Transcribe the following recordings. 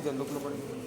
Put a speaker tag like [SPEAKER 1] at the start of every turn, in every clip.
[SPEAKER 1] जल्लूकला पडेल.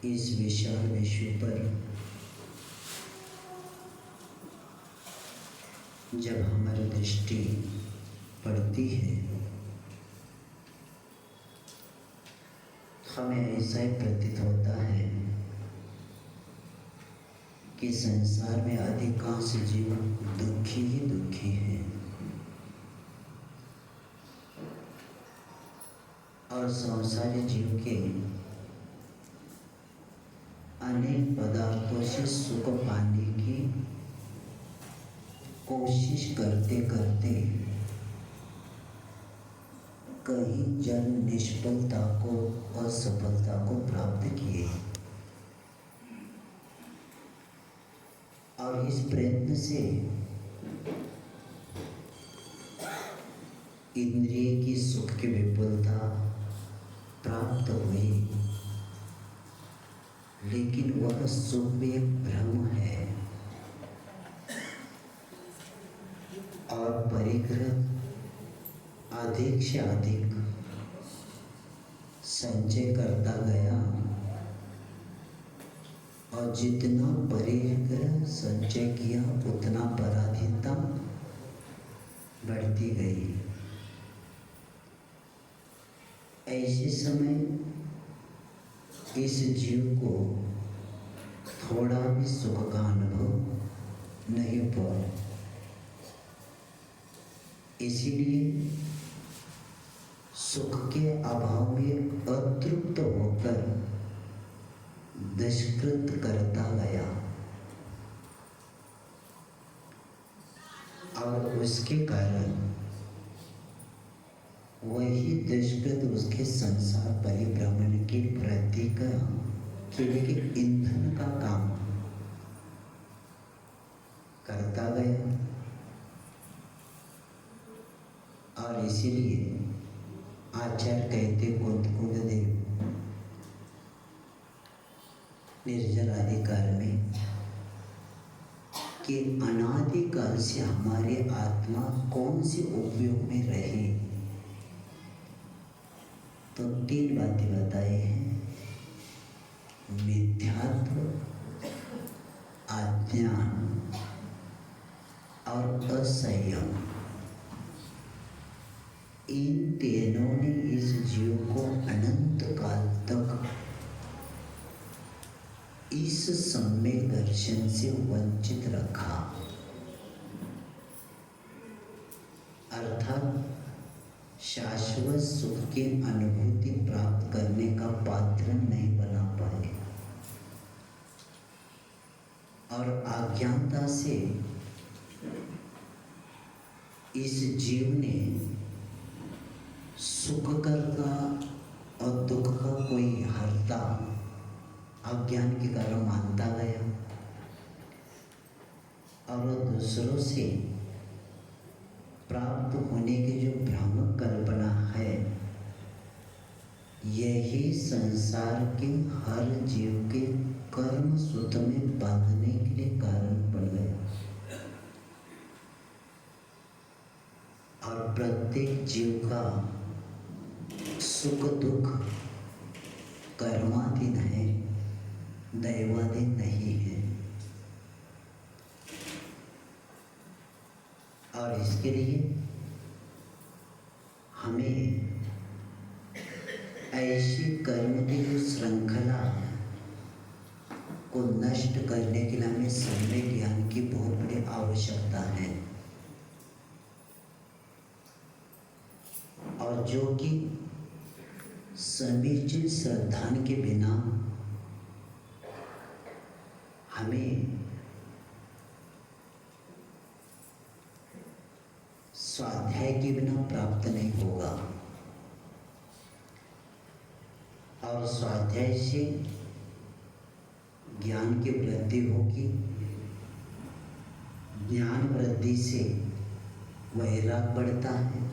[SPEAKER 2] इस विशाल विश्व पर जब हमारी दृष्टि पड़ती है, हमें ऐसा ही प्रतीत होता है कि संसार में अधिकांश जीव दुखी ही दुखी हैं और संसारी जीव के अनेक पदार्थों से सुख पाने की कोशिश करते करते कहीं जन निष्फलता को, असफलता को प्राप्त किए और इस प्रयत्न से इंद्रिय की सुख की विपुलता प्राप्त हुई, लेकिन वह सुख भी एक भ्रम है और परिग्रह अधिक से अधिक संचय करता गया और जितना परिग्रह संचय किया उतना पराधीनता बढ़ती गई। ऐसे समय इस जीव को थोड़ा भी सुख का अनुभव नहीं हुआ, इसीलिए सुख के अभाव में अतृप्त होकर दुष्कृत करता गया और उसके कारण वही दुष्कृत उसके संसार परिभ्रमण की वृद्धि के लिए ईंधन का काम करता गया और इसीलिए आचार्य कहते कुलदेव निर्जर अधिकार में कि अनादिकाल से हमारे आत्मा कौन से उपयोग में रहे, तो 3 बातें बताए हैं: मिथ्यात्व, अज्ञान और असंयम। इन तीनों ने इस जीव को अनंत काल तक इस सम्यक दर्शन से वंचित रखा, अर्थात शाश्वत सुख की अनुभूति प्राप्त करने का पात्र नहीं बना पाए और अज्ञानता से इस जीव ने सुख करता और दुख का कोई हर्ता अज्ञान के कारण मानता गया और दूसरों से प्राप्त होने की जो भ्रामक कल्पना है, यही संसार के हर जीव के कर्म सूत्र में बांधने के लिए कारण बन गया और प्रत्येक जीव का सुख दुख कर्माधीन है, दैवाधीन नहीं है। और इसके लिए हमें ऐसी कर्म की जो श्रृंखला को नष्ट करने के लिए हमें समय ज्ञान की बहुत बड़ी आवश्यकता है और जो कि समीचीन श्रद्धा के बिना हमें स्वाध्याय के बिना प्राप्त नहीं होगा और स्वाध्याय से ज्ञान की वृद्धि होगी, ज्ञान वृद्धि से वैराग बढ़ता है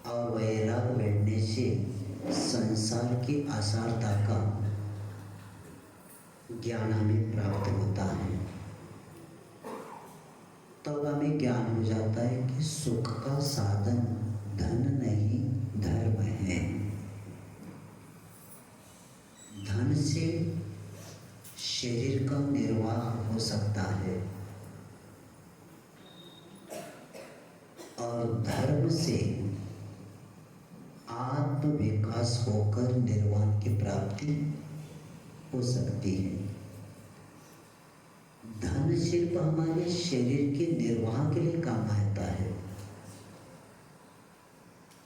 [SPEAKER 2] और वैराग बढ़ने से संसार की असारता का ज्ञान हमें प्राप्त होता है। तब हमें ज्ञान हो जाता है कि सुख का साधन धन नहीं धर्म है। धन से शरीर का निर्वाह हो सकता है और धर्म से आत्म विकास होकर निर्वाण की प्राप्ति हो सकती है। धन सिर्फ हमारे शरीर के निर्वाह के लिए काम आता है,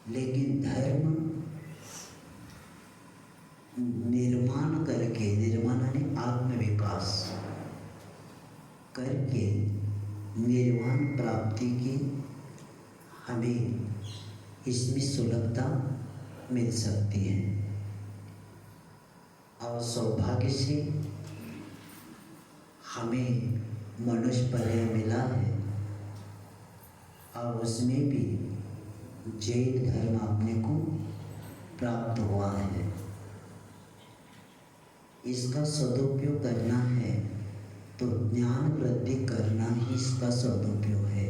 [SPEAKER 2] लेकिन धर्म निर्माण करके, निर्माण यानी आत्म विकास करके निर्वाण प्राप्ति की हमें इसमें सुलभता मिल सकती है। और सौभाग्य से हमें मनुष्य पर्याय मिला है और उसमें भी जैन धर्म अपने को प्राप्त हुआ है। इसका सदुपयोग करना है तो ज्ञान वृद्धि करना ही इसका सदुपयोग है।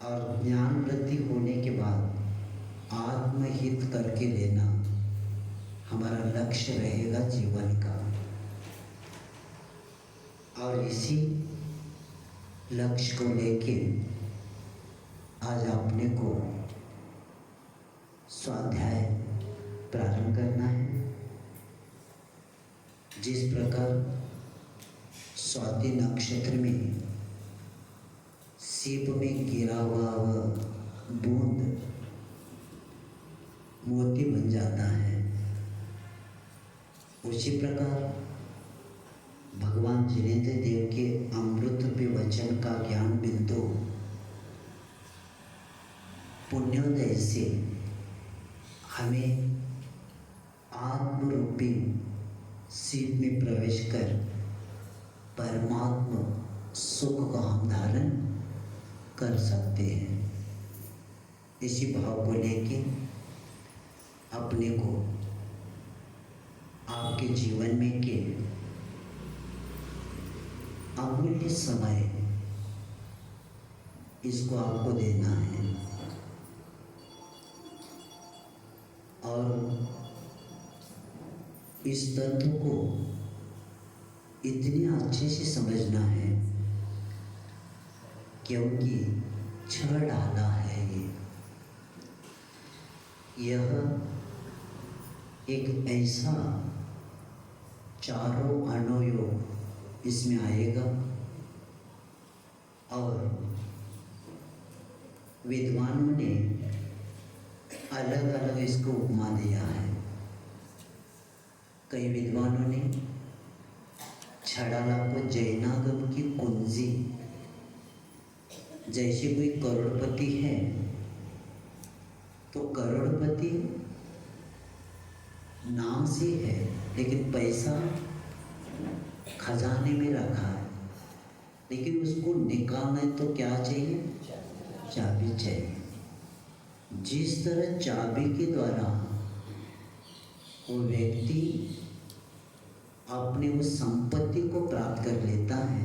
[SPEAKER 2] और ज्ञान वृद्धि होने के बाद आत्महित करके लेना हमारा लक्ष्य रहेगा जीवन का। और इसी लक्ष्य को लेके आज अपने को स्वाध्याय प्रारंभ करना है। जिस प्रकार स्वाति नक्षत्र में सीप में गिरा हुआ बूंद मोती बन जाता है, उसी प्रकार भगवान जिनेन्द्र देव के अमृत पे वचन का ज्ञान बिंदु पुण्योदय से हमें आत्मरूपी सीप में प्रवेश कर परमात्मा सुख का हम धारण कर सकते हैं। इसी भाव को लेके अपने को आपके जीवन में के अमूल्य समय इसको आपको देना है और इस तत्व को इतने अच्छे से समझना है क्योंकि छह डाला है यह एक ऐसा चारों अनुयोग इसमें आएगा और विद्वानों ने अलग अलग इसको उपमा दिया है। कई विद्वानों ने छड़ाला को जैनागम की कुंजी, जैसे कोई करोड़पति है तो करोड़पति नाम से है लेकिन पैसा खजाने में रखा है, लेकिन उसको निकालना है तो क्या चाहिए? चाबी चाहिए। जिस तरह चाबी के द्वारा वो व्यक्ति अपने उस संपत्ति को प्राप्त कर लेता है,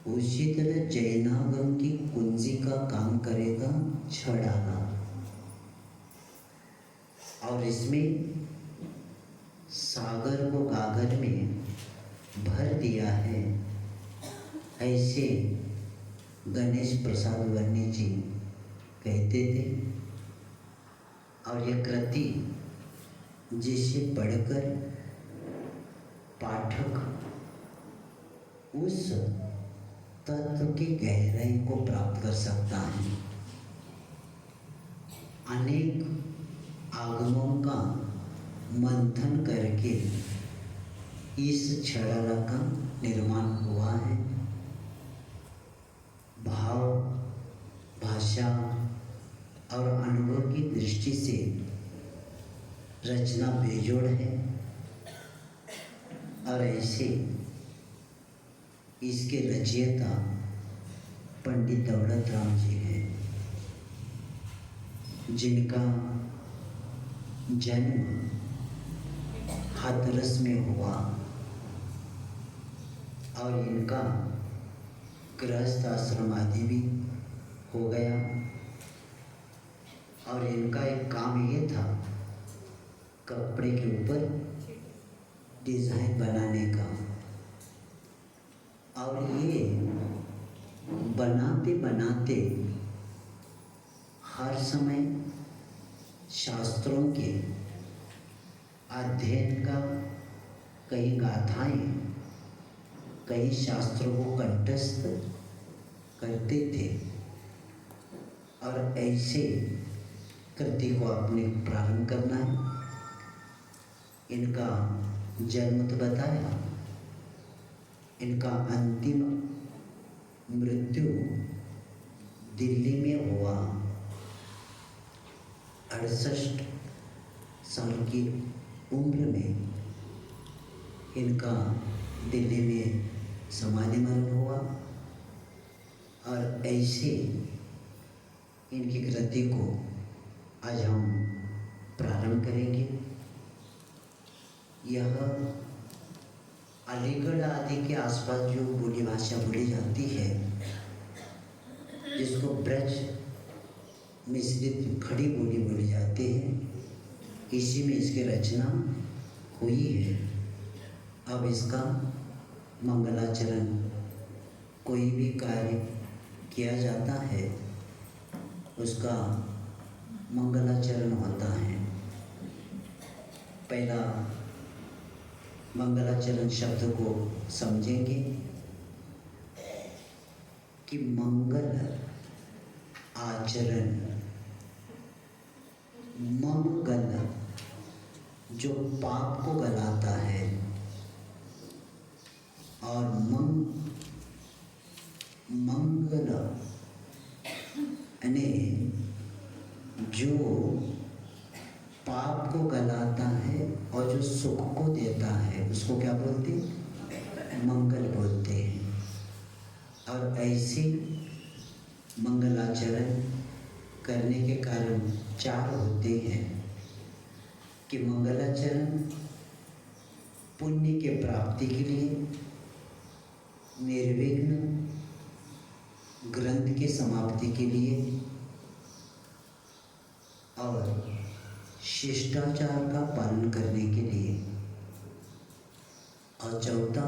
[SPEAKER 2] उसी तरह जैनागम की कुंजी का काम करेगा छड़ाना। और इसमें सागर को गागर में भर दिया है, ऐसे गणेश प्रसाद वर्णी जी कहते थे। और ये कृति जिसे पढ़कर पाठक उस तत्व की गहराई को प्राप्त कर सकता है। अनेक आगमों का मंथन करके इस छड़ाला का निर्माण हुआ है। भाव, भाषा और अनुभव की दृष्टि से रचना बेजोड़ है और ऐसे इसके रचयिता पंडित दौलत राम जी हैं, जिनका जन्म हाथरस में हुआ और इनका गृहस्थ आश्रम आदि भी हो गया। और इनका एक काम ये था कपड़े के ऊपर डिज़ाइन बनाने का। और ये बनाते बनाते हर समय शास्त्रों के अध्ययन का कई गाथाएं, कई शास्त्रों को कंठस्थ करते थे और ऐसे कृति को आपने प्रारंभ करना है। इनका जन्म तो बताया, इनका अंतिम मृत्यु दिल्ली में हुआ 68 साल की उम्र में। इनका दिल्ली में समाधि मरण हुआ और ऐसे इनकी कृति को आज हम प्रारंभ करेंगे। यह अलीगढ़ आदि के आसपास जो बोली भाषा बोली जाती है, जिसको ब्रज मिश्रित खड़ी बोली बोली जाती है, इसी में इसकी रचना हुई है। अब इसका मंगलाचरण कोई भी कार्य किया जाता है, उसका मंगलाचरण होता है। पहला मंगलाचरण शब्द को समझेंगे कि मंगल आचरण, मंगल जो पाप को गलाता है और मंगल यानी जो पाप को गलाता है और जो सुख को देता है, उसको क्या बोलते हैं? मंगल बोलते हैं। और ऐसे मंगलाचरण करने के कारण चार होते हैं कि मंगलाचरण पुण्य के प्राप्ति के लिए, निर्विघ्न ग्रंथ की समाप्ति के लिए और शिष्टाचार का पालन करने के लिए, और चौथा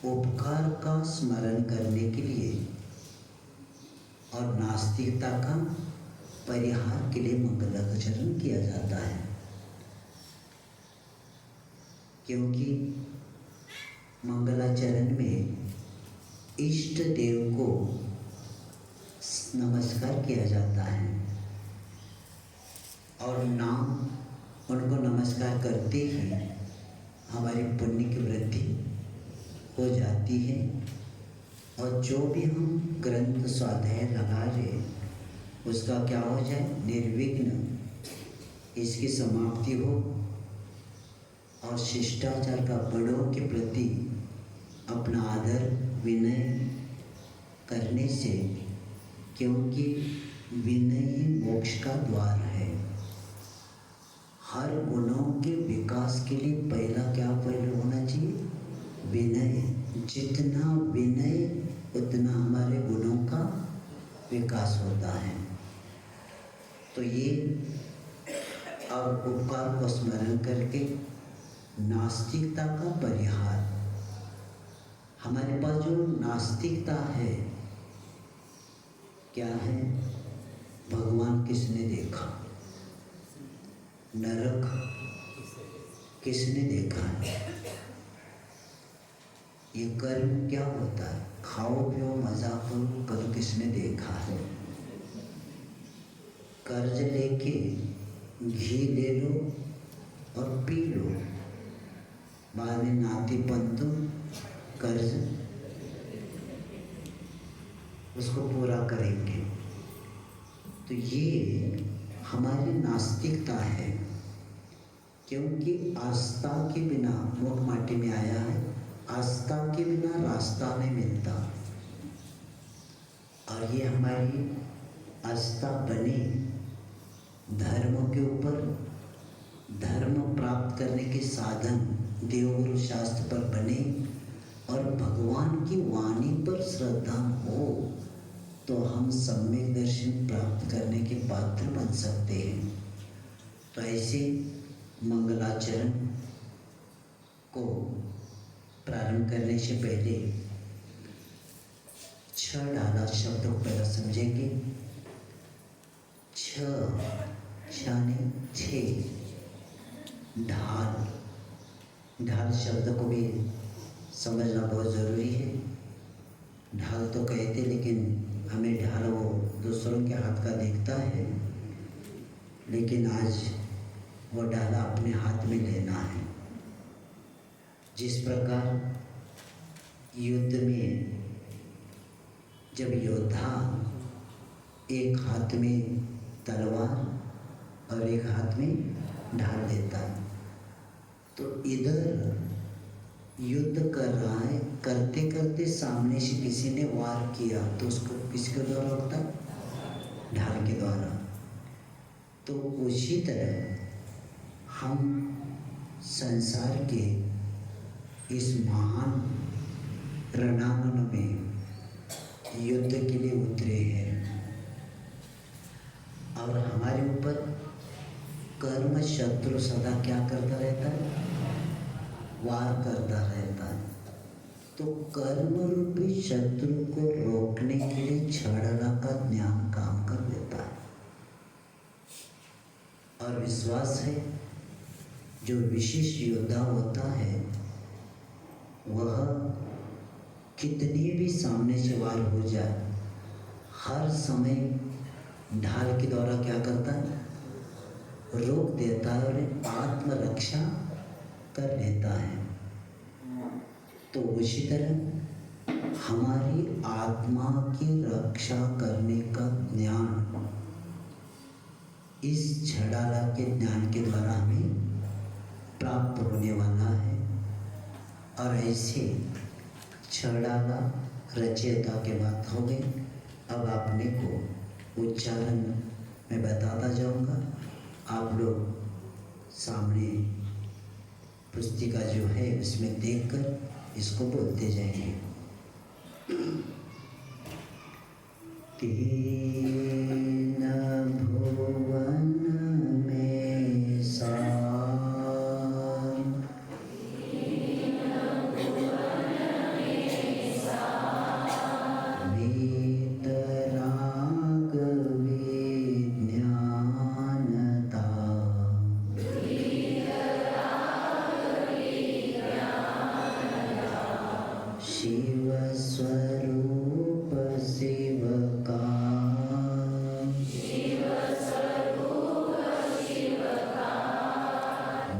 [SPEAKER 2] उपकार का स्मरण करने के लिए और नास्तिकता का परिहार के लिए मंगलाचरण किया जाता है। क्योंकि मंगलाचरण में इष्ट देव को नमस्कार किया जाता है और नाम उनको नमस्कार करते ही हमारी पुण्य की वृद्धि हो जाती है। और जो भी हम ग्रंथ स्वाध्याय लगा रहे, उसका क्या हो जाए? निर्विघ्न इसकी समाप्ति हो और शिष्टाचार का बड़ों के प्रति अपना आदर विनय करने से, क्योंकि विनय ही मोक्ष का द्वार है। हर गुणों के विकास के लिए पहला क्या पहले होना चाहिए? विनय। जितना विनय उतना हमारे गुणों का विकास होता है। तो ये अब उपकार को स्मरण करके नास्तिकता का परिहार। हमारे पास जो नास्तिकता है, क्या है? भगवान किसने देखा? नरक किसने देखा है? ये कर्म क्या होता है? खाओ पियो मजा करो, कर्म किसने देखा है? कर्ज लेके घी ले लो और पी लो, बाद में नाती पंतु कर्ज उसको पूरा करेंगे। तो ये हमारी नास्तिकता है, क्योंकि आस्था के बिना मोट माटी में आया है, आस्था के बिना रास्ता नहीं मिलता। और ये हमारी आस्था बने धर्म के ऊपर, धर्म प्राप्त करने के साधन देवगुरु शास्त्र पर बने और भगवान की वाणी पर श्रद्धा हो, तो हम सम्यक दर्शन प्राप्त करने के पात्र बन सकते हैं। तो ऐसे मंगलाचरण को प्रारंभ करने से पहले छ डाला शब्द को पहले समझेंगे। छ यानी छः, ढाल, ढाल शब्द को भी समझना बहुत ज़रूरी है। ढाल तो कहते लेकिन हमें ढाल वो दूसरों के हाथ का दिखता है, लेकिन आज वो डाला अपने हाथ में लेना है। जिस प्रकार युद्ध में जब योद्धा एक हाथ में तलवार और एक हाथ में ढाल लेता है, तो इधर युद्ध कर रहा है, करते करते सामने से किसी ने वार किया तो उसको किसके द्वारा होता है? ढाल के द्वारा। तो उसी तरह हम संसार के इस महान रणांगन में युद्ध के लिए उतरे हैं और हमारे ऊपर कर्म शत्रु सदा क्या करता रहता है? वार करता रहता है। तो कर्म रूपी शत्रु को रोकने के लिए छड़ला का ज्ञान काम कर देता है। और विश्वास है जो विशेष योद्धा होता है वह कितनी भी सामने से वार हो जाए, हर समय ढाल के द्वारा क्या करता है? रोक देता है और आत्मरक्षा कर लेता है। तो उसी तरह हमारी आत्मा की रक्षा करने का ज्ञान इस छड़ाला के ज्ञान के द्वारा हमें प्राप्त होने वाला है। और ऐसे छड़ाला रचयिता के बात हो गई। अब आपने को उच्चारण में बताता जाऊंगा, आप लोग सामने पुस्तिका जो है उसमें देखकर इसको बोलते जाएंगे। तीन भुवन में सार, वीतराग विज्ञानता, शिव स्वरूप शिव का,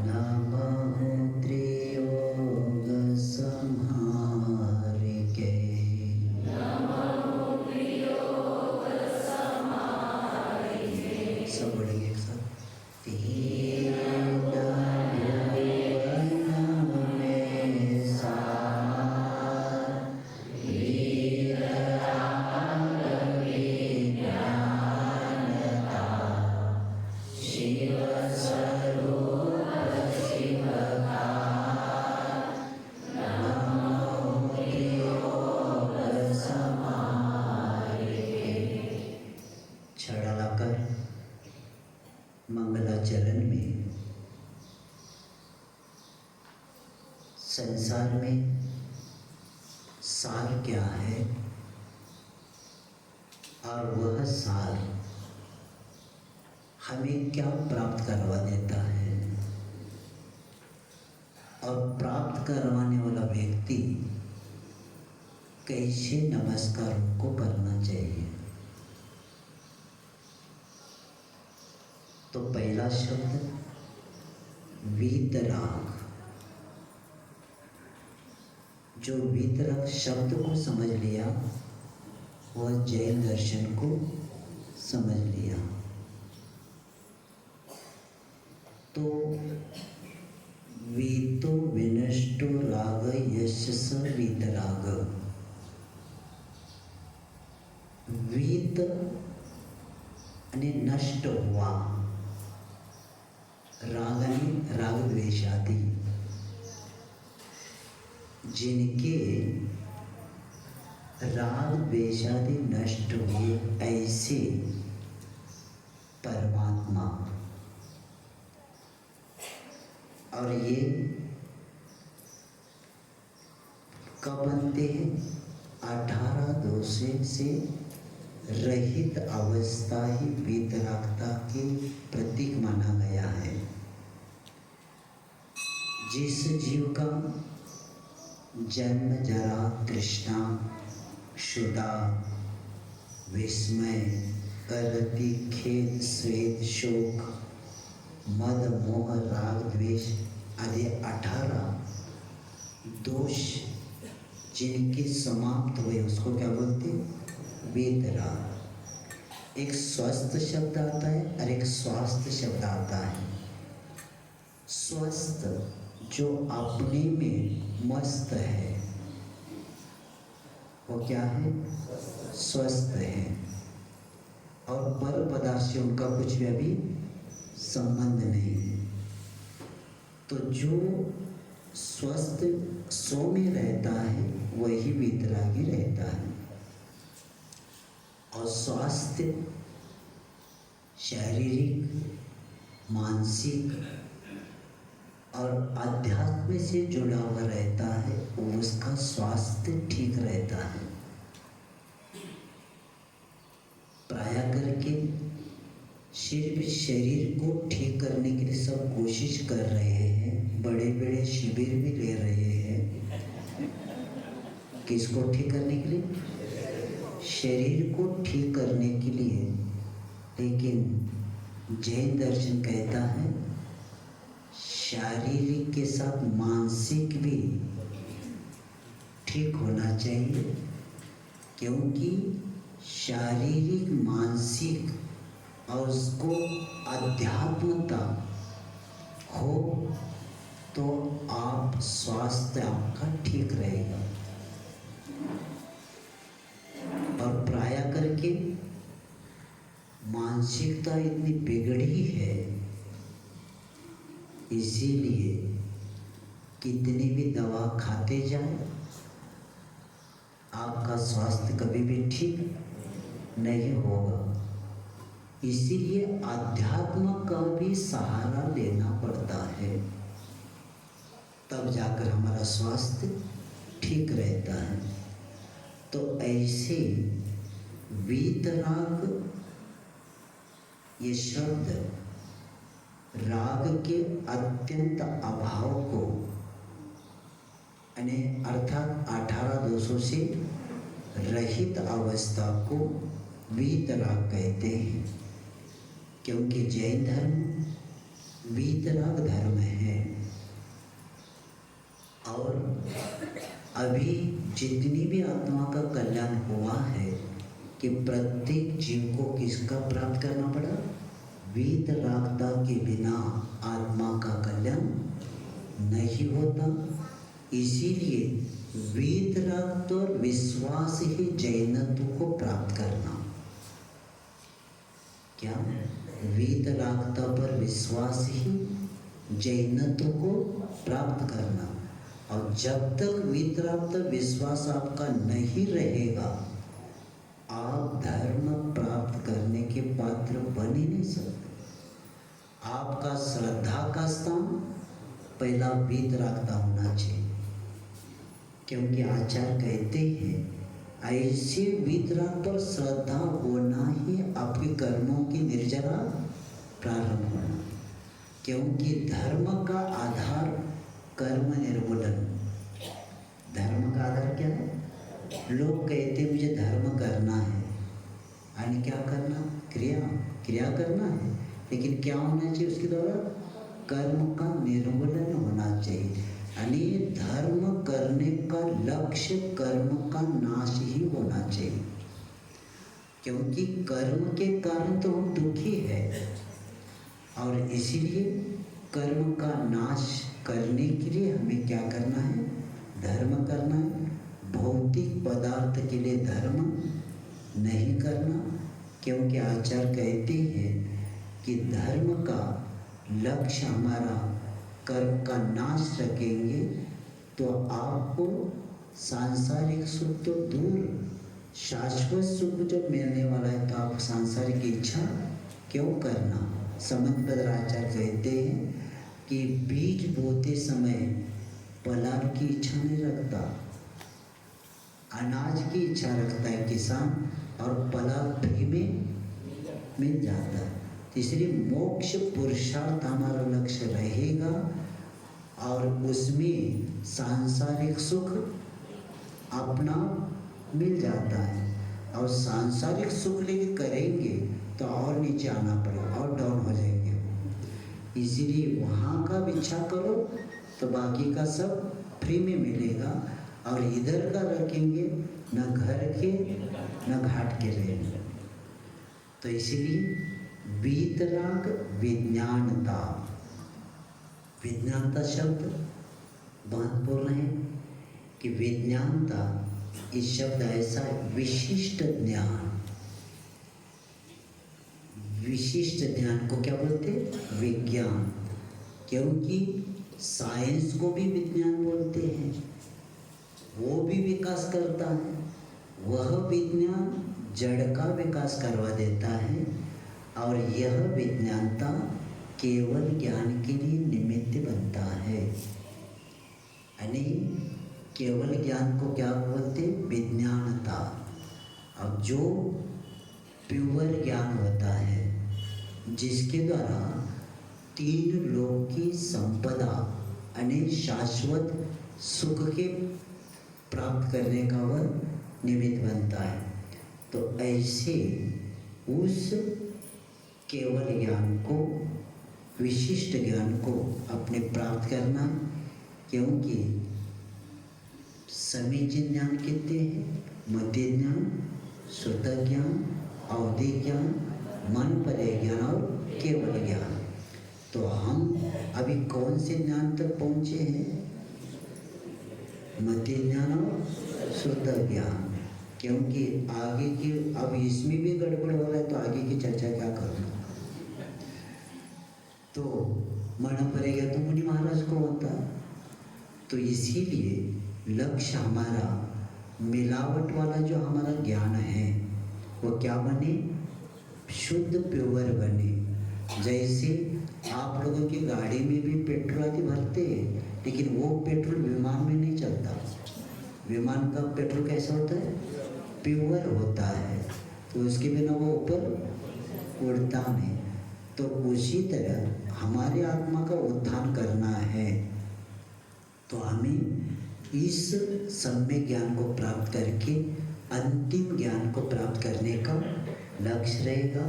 [SPEAKER 2] नमः त्रियोग संहार के, सब बोलेंगे एक साथ। तीन भुवन में सार, वीतराग विज्ञानता, शिव स्वरूप शिव का, नमो त्रियोग संहार के। छड़ा लाकर मंगलाचरण में संसार में सार क्या है और वह सार हमें क्या प्राप्त करवा देता है, और प्राप्त करवाने वाला व्यक्ति कैसे नमस्कार को करना चाहिए। तो पहला शब्द वीतराग। जो वीतराग शब्द को समझ लिया वह जैन दर्शन को समझ लिया। तो वीतो विनष्टो राग यशस वीतराग। वीत यानी नष्ट हुआ, राग यानी राग द्वेषादि, जिनके राग द्वेषादि नष्ट हुए ऐसे परमात्मा। और ये कब बनते हैं? 18 दोषों से रहित अवस्था ही वीतरागता के प्रतीक माना गया है। जिस जीव का जन्म जरा तृष्णा क्षुधा विस्मय करती खेद स्वेद शोक मद मोह राग द्वेष आदि 18 दोष जिनके समाप्त हुए उसको क्या बोलते हैं? वीतराग। एक स्वस्थ शब्द आता है और एक स्वास्थ्य शब्द आता है। स्वस्थ जो अपने में मस्त है वो क्या है? स्वस्थ है, और पर पदार्थ से उनका कुछ भी अभी संबंध नहीं है। तो जो स्वस्थ सो में रहता है वही वीतरागी रहता है। और स्वास्थ्य शारीरिक मानसिक और अध्यात्म से जुड़ा हुआ रहता है, उसका स्वास्थ्य ठीक रहता है। प्राय करके सिर्फ शरीर को ठीक करने के लिए सब कोशिश कर रहे हैं, बड़े बड़े शिविर भी ले रहे हैं। किसको ठीक करने के लिए? शरीर को ठीक करने के लिए। लेकिन जैन दर्शन कहता है शारीरिक के साथ मानसिक भी ठीक होना चाहिए, क्योंकि शारीरिक मानसिक और उसको अध्यात्मता हो तो आप स्वास्थ्य आपका ठीक रहेगा। और प्राय करके मानसिकता इतनी बिगड़ी है, इसीलिए कितनी भी दवा खाते जाए आपका स्वास्थ्य कभी भी ठीक नहीं होगा। इसीलिए अध्यात्म का भी सहारा लेना पड़ता है, तब जाकर हमारा स्वास्थ्य ठीक रहता है। तो ऐसे वीतराग ये शब्द राग के अत्यंत अभाव को अर्थात 18 दोषों से रहित अवस्था को वीतराग कहते हैं, क्योंकि जैन धर्म वीतराग धर्म है। और अभी जितनी भी आत्मा का कल्याण हुआ है कि प्रत्येक जीव को किसका प्राप्त करना पड़ा? वीतरागता के बिना आत्मा का कल्याण नहीं होता। इसीलिए वीतराग और विश्वास ही जैनत्व को प्राप्त करना। क्या? वीतरागता पर विश्वास ही जैनत्व को प्राप्त करना। और जब तक वीतरागता विश्वास आपका नहीं रहेगा, आप धर्म प्राप्त करने के पात्र बन ही नहीं सकते। आपका श्रद्धा का स्थान पहला वीतरागता होना चाहिए, क्योंकि आचार्य कहते हैं ऐसे वीतराग पर श्रद्धा होना ही आपके कर्मों की निर्जरा प्रारंभ होना। क्योंकि धर्म का आधार कर्म निर्मूलन। धर्म का आधार क्या है? लोग कहते मुझे धर्म करना है, यानी क्या करना? क्रिया करना है, लेकिन क्या होना चाहिए उसके द्वारा? कर्म का निर्मूलन होना चाहिए। यानी धर्म करने का लक्ष्य कर्म का नाश ही होना चाहिए, क्योंकि कर्म के कारण तो हम दुखी है। और इसीलिए कर्म का नाश करने के लिए हमें क्या करना है? धर्म करना है। भौतिक पदार्थ के लिए धर्म नहीं करना, क्योंकि आचार्य कहते हैं कि धर्म का लक्ष्य हमारा कर्म का नाश रखेंगे तो आपको सांसारिक सुख तो दूर, शाश्वत सुख जब मिलने वाला है तो आप सांसारिक इच्छा क्यों करना? समन्वयाचार्य कहते हैं कि बीज बोते समय फलान की इच्छा नहीं रखता, अनाज की इच्छा रखता है किसान और पला फ्री में मिल जाता है। तो इसलिए मोक्ष पुरुषार्थ हमारा लक्ष्य रहेगा और उसमें सांसारिक सुख अपना मिल जाता है। और सांसारिक सुख लेके करेंगे तो और नीचे आना पड़ेगा और डाउन हो जाएंगे। इसीलिए वहाँ का इच्छा करो तो बाकी का सब फ्री में मिलेगा, और इधर का रखेंगे न घर के न घाट के रहेंगे। तो इसीलिए वीतराग विज्ञानता, विज्ञानता शब्द बात बोल रहे हैं कि विज्ञानता इस शब्द ऐसा विशिष्ट ज्ञान, विशिष्ट ज्ञान को क्या बोलते हैं? विज्ञान। क्योंकि साइंस को भी विज्ञान बोलते हैं, वो भी विकास करता है। वह विज्ञान जड़ का विकास करवा देता है, और यह विज्ञानता केवल ज्ञान के लिए निमित्त बनता है। यानी केवल ज्ञान को क्या बोलते? विज्ञानता। अब जो प्योर ज्ञान होता है जिसके द्वारा तीन लोक की संपदा यानी शाश्वत सुख के प्राप्त करने का वह निमित्त बनता है, तो ऐसे उस केवल ज्ञान को, विशिष्ट ज्ञान को अपने प्राप्त करना। क्योंकि समीचीन ज्ञान कितने हैं? मध्य ज्ञान, श्रुत ज्ञान, अवधि ज्ञान, मन परे ज्ञान और केवल ज्ञान। तो हम अभी कौन से ज्ञान तक पहुँचे हैं? मध्य ज्ञान और श्रुत ज्ञान। क्योंकि आगे की, अब इसमें भी गड़बड़ हो रहा है तो आगे की चर्चा क्या करूँ। तो मन पड़ेगा तो मुनि महाराज को होता। तो इसीलिए लक्ष्य हमारा मिलावट वाला जो हमारा ज्ञान है वो क्या बने? शुद्ध प्योर बने। जैसे आप लोगों की गाड़ी में भी पेट्रोल आदि भरते हैं, लेकिन वो पेट्रोल विमान में नहीं चलता। विमान का पेट्रोल कैसा होता है? प्योर होता है, तो उसके बिना वो ऊपर उड़ता नहीं। तो उसी तरह हमारे आत्मा का उत्थान करना है, तो हमें इस सम्यक ज्ञान को प्राप्त करके अंतिम ज्ञान को प्राप्त करने का लक्ष्य रहेगा।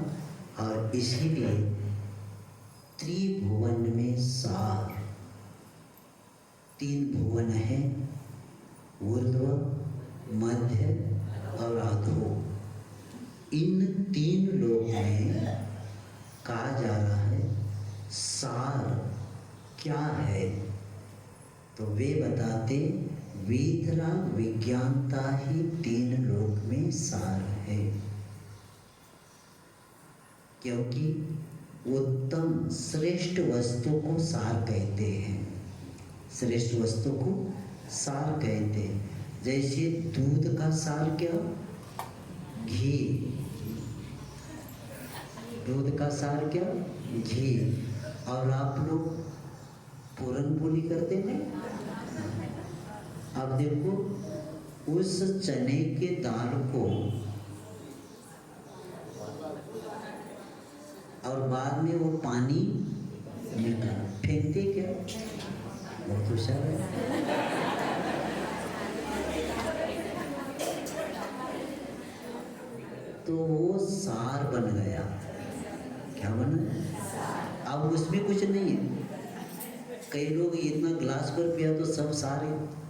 [SPEAKER 2] और इसीलिए त्रिभुवन में सार, तीन भुवन है, ऊर्ध्व, मध्य और अधो। इन तीन लोक में कहा जा रहा है सार क्या है, तो वे बताते वीतराग विज्ञानता ही तीन लोक में सार है। क्योंकि उत्तम श्रेष्ठ वस्तु को सार कहते हैं, श्रेष्ठ वस्तु को सार कहते हैं। जैसे दूध का सार क्या? घी। दूध का सार क्या? घी। और आप लोग पूरन पोली करते हैं। अब देखो उस चने के दाल को और बाद में वो पानी निकाल फेंकते क्या? बहुत होशियार है। तो वो सार बन गया। क्या बना? अब उसमें कुछ नहीं है। कई लोग इतना ग्लास पर पिया तो सब सारे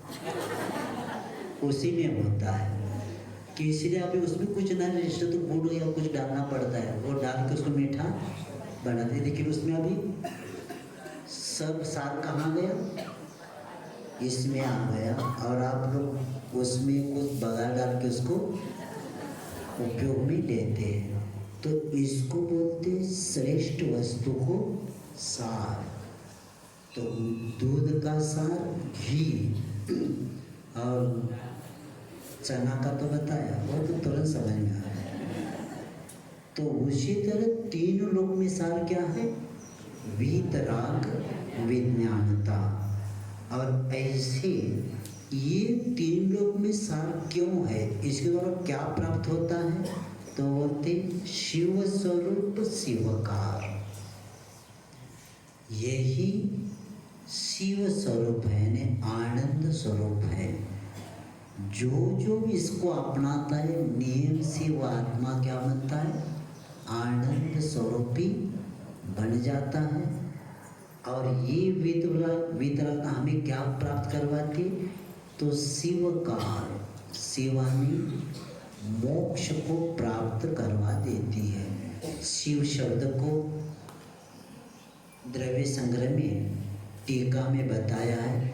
[SPEAKER 2] उसी में होता है कि इसलिए अभी उसमें कुछ ना रिश्ते तो गुड़ या कुछ डालना पड़ता है, वो डाल के उसको मीठा बनाते हैं। लेकिन उसमें अभी सब सार कहाँ गया? इसमें आ गया। और आप लोग उसमें कुछ बगार डाल के उसको उपयोग में लेते हैं। तो इसको बोलते श्रेष्ठ वस्तु को सार। तो दूध का सार घी, और चना का तो बताया, वो तो तुरंत समझ में आ रहा। तो उसी तरह तीन लोक में सार क्या है? वीतराग विज्ञानता। और ऐसे ये तीन लोक में सार क्यों है, इसके द्वारा क्या प्राप्त होता है, तो बोलते शिव स्वरूप शिवकार। यही शिव स्वरूप है, यानी आनंद स्वरूप है। जो जो इसको अपनाता है नियम से वो आत्मा क्या बनता है, आनंद स्वरूपी बन जाता है। और ये वितरक हमें क्या प्राप्त करवाती, तो शिवकार, शिवानी मोक्ष को प्राप्त करवा देती है। शिव शब्द को द्रव्य संग्रह में टीका में बताया है,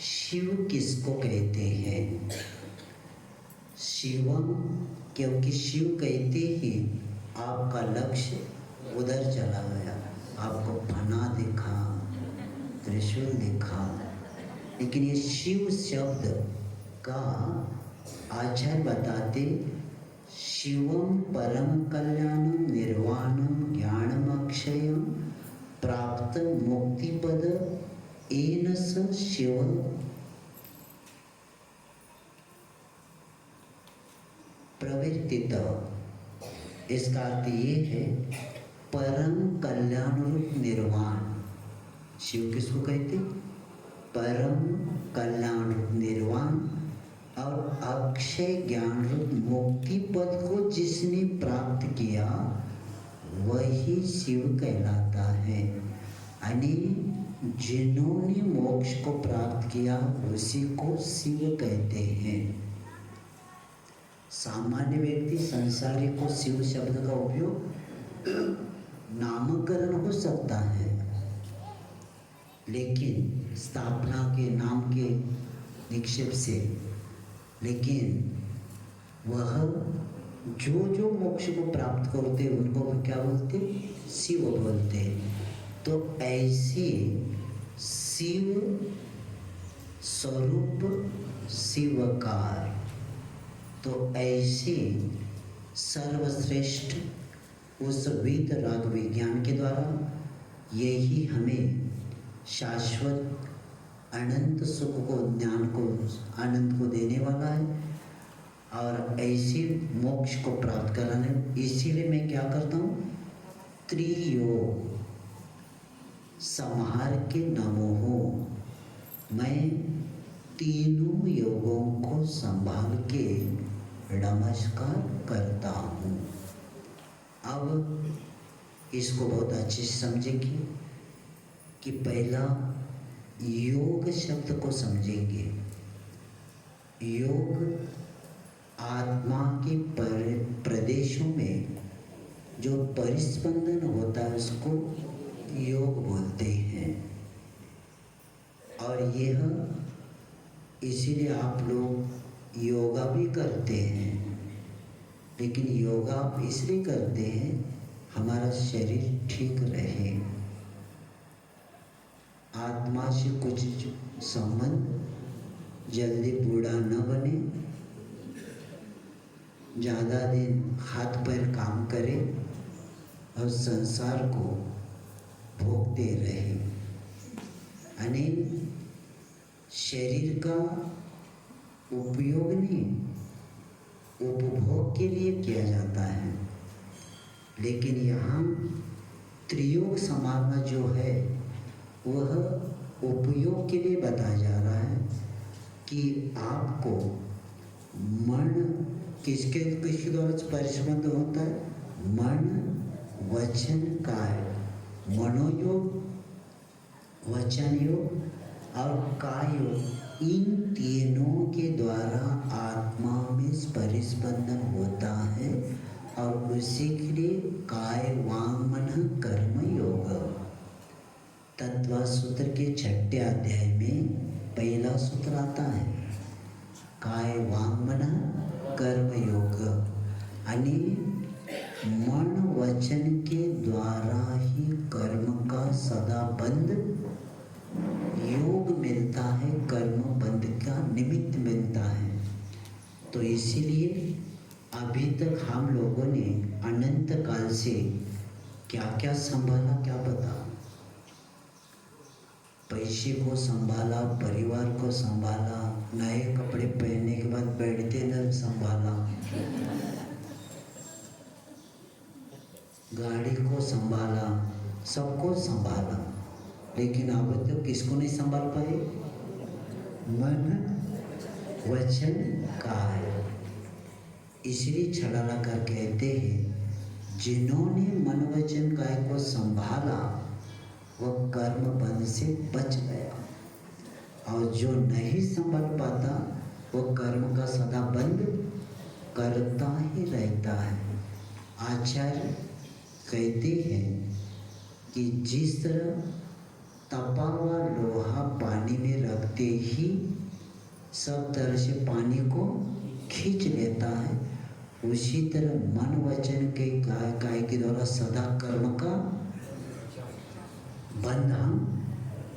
[SPEAKER 2] शिव किसको कहते हैं। शिवम, क्योंकि शिव कहते ही आपका लक्ष्य उधर चला गया, आपको फना दिखा, त्रिशूल दिखा। लेकिन ये शिव शब्द का आचार्य बताते शिवम परम कल्याणम निर्वाणम ज्ञानम अक्षयम प्राप्त मुक्ति पद एन स शिव। प्रवर्तित, इसका अर्थ ये है परम कल्याण रूप निर्वाण। शिव किसको कहते, परम कल्याण रूप निर्वाण और अक्षय ज्ञान रूप मुक्ति पद को जिसने प्राप्त किया वही शिव कहलाता है। यानी जिन्होंने मोक्ष को प्राप्त किया उसी को शिव कहते हैं। सामान्य व्यक्ति संसारी को शिव शब्द का उपयोग नामकरण हो सकता है, लेकिन स्थापना के नाम के निक्षेप से, लेकिन वह जो जो मोक्ष को प्राप्त करते उनको क्या बोलते, शिव बोलते। तो ऐसे शिव स्वरूप शिवकार, तो ऐसे सर्वश्रेष्ठ उस वेद राग विज्ञान के द्वारा यही हमें शाश्वत अनंत सुख को, ज्ञान को, आनंद को देने वाला है और ऐसे मोक्ष को प्राप्त कराने। इसीलिए मैं क्या करता हूँ, त्रियोग संहार के नमो हो, मैं तीनों योगों को संभाल के नमस्कार करता हूँ। अब इसको बहुत अच्छे से समझेंगे कि पहला योग शब्द को समझेंगे। योग आत्मा के प्रदेशों में जो परिस्पंदन होता है उसको योग बोलते हैं। और यह इसीलिए आप लोग योगा भी करते हैं, लेकिन योगा आप इसलिए करते हैं हमारा शरीर ठीक रहे, आत्मा से कुछ संबंध जल्दी बूढ़ा न बने, ज़्यादा दिन हाथ पैर काम करे और संसार को भोगते रहे। यानी शरीर का उपयोग नहीं, उपभोग के लिए किया जाता है। लेकिन यहाँ त्रियोग समागम जो है वह उपयोग के लिए बताया जा रहा है कि आपको मन किसके द्वारा परिस्पंद होता है, मन वचन काय, मनोयोग, वचन योग और काय योग, इन तीनों के द्वारा आत्मा में परिस्पंदन होता है। और उसी के लिए काय वांग मन कर्म योग। तत्व सूत्र के 6ठे अध्याय में पहला सूत्र आता है, काय वांग मन कर्म योग। यानी मन वचन के द्वारा ही कर्म का सदा बंध योग मिलता है, कर्म बंध का निमित्त मिलता है। तो इसीलिए अभी तक हम लोगों ने अनंत काल से क्या क्या संभाला, क्या पता। पैसे को संभाला, परिवार को संभाला, नए कपड़े पहनने के बाद बैठते दर संभाला, गाड़ी को संभाला, सबको संभाला, लेकिन अब तो किसको नहीं संभाल पाए? मन वचन काया। इसलिए छलाला कर कहते हैं जिन्होंने मन वचन काय को संभाला वह कर्म बंध से बच गया, और जो नहीं संभाल पाता वो कर्म का सदा बंद करता ही रहता है। आचार्य कहते हैं कि जिस तरह तपा हुआ लोहा पानी में रखते ही सब तरह से पानी को खींच लेता है, उसी तरह मन वचन के काय के द्वारा सदा कर्म का बंध हम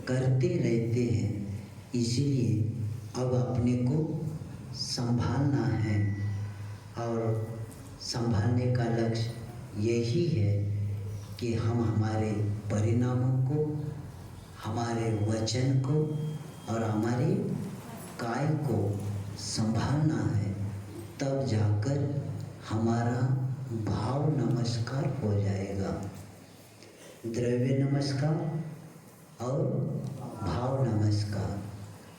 [SPEAKER 2] करते रहते हैं। इसीलिए अब अपने को संभालना है, और संभालने का लक्ष्य यही है कि हम हमारे परिणामों को, हमारे वचन को और हमारे काय को संभालना है, तब जाकर हमारा भाव नमस्कार हो जाएगा। द्रव्य नमस्कार और भाव नमस्कार,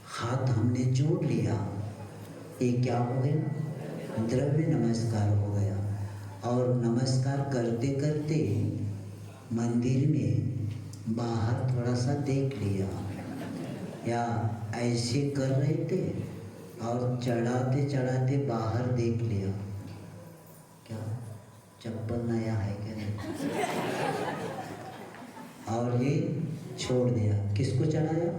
[SPEAKER 2] हाथ हमने जोड़ लिया, ये क्या हो गया? द्रव्य नमस्कार हो गया। और नमस्कार करते करते मंदिर में बाहर थोड़ा सा देख लिया, या ऐसे कर रहे थे और चढ़ाते चढ़ाते बाहर देख लिया, क्या चप्पल नया है क्या नहीं, और ये छोड़ दिया। किसको चढ़ाया?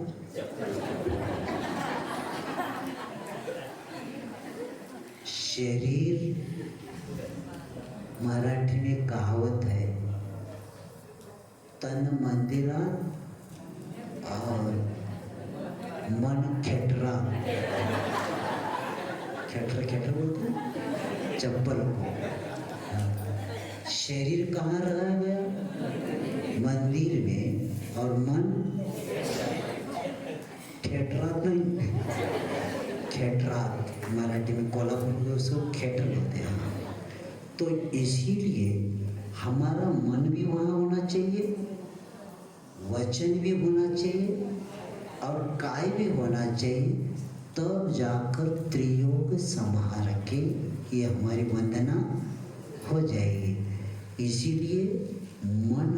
[SPEAKER 2] शरीर, मराठी में कहावत है, तन मंदिरा और मन खेटरा। खेटर खेटर बोलते हैं चप्पल को। शरीर कहाँ रहा गया? मंदिर में, और मन खेटरात नहीं, खेटरात मराठी में कोल्हापुर में उसको खेटर बोलते हैं। तो इसीलिए हमारा मन भी वहाँ होना चाहिए, वचन भी होना चाहिए और काय भी होना चाहिए, तब जाकर त्रियोग समाहार के ये हमारी वंदना हो जाएगी। इसीलिए मन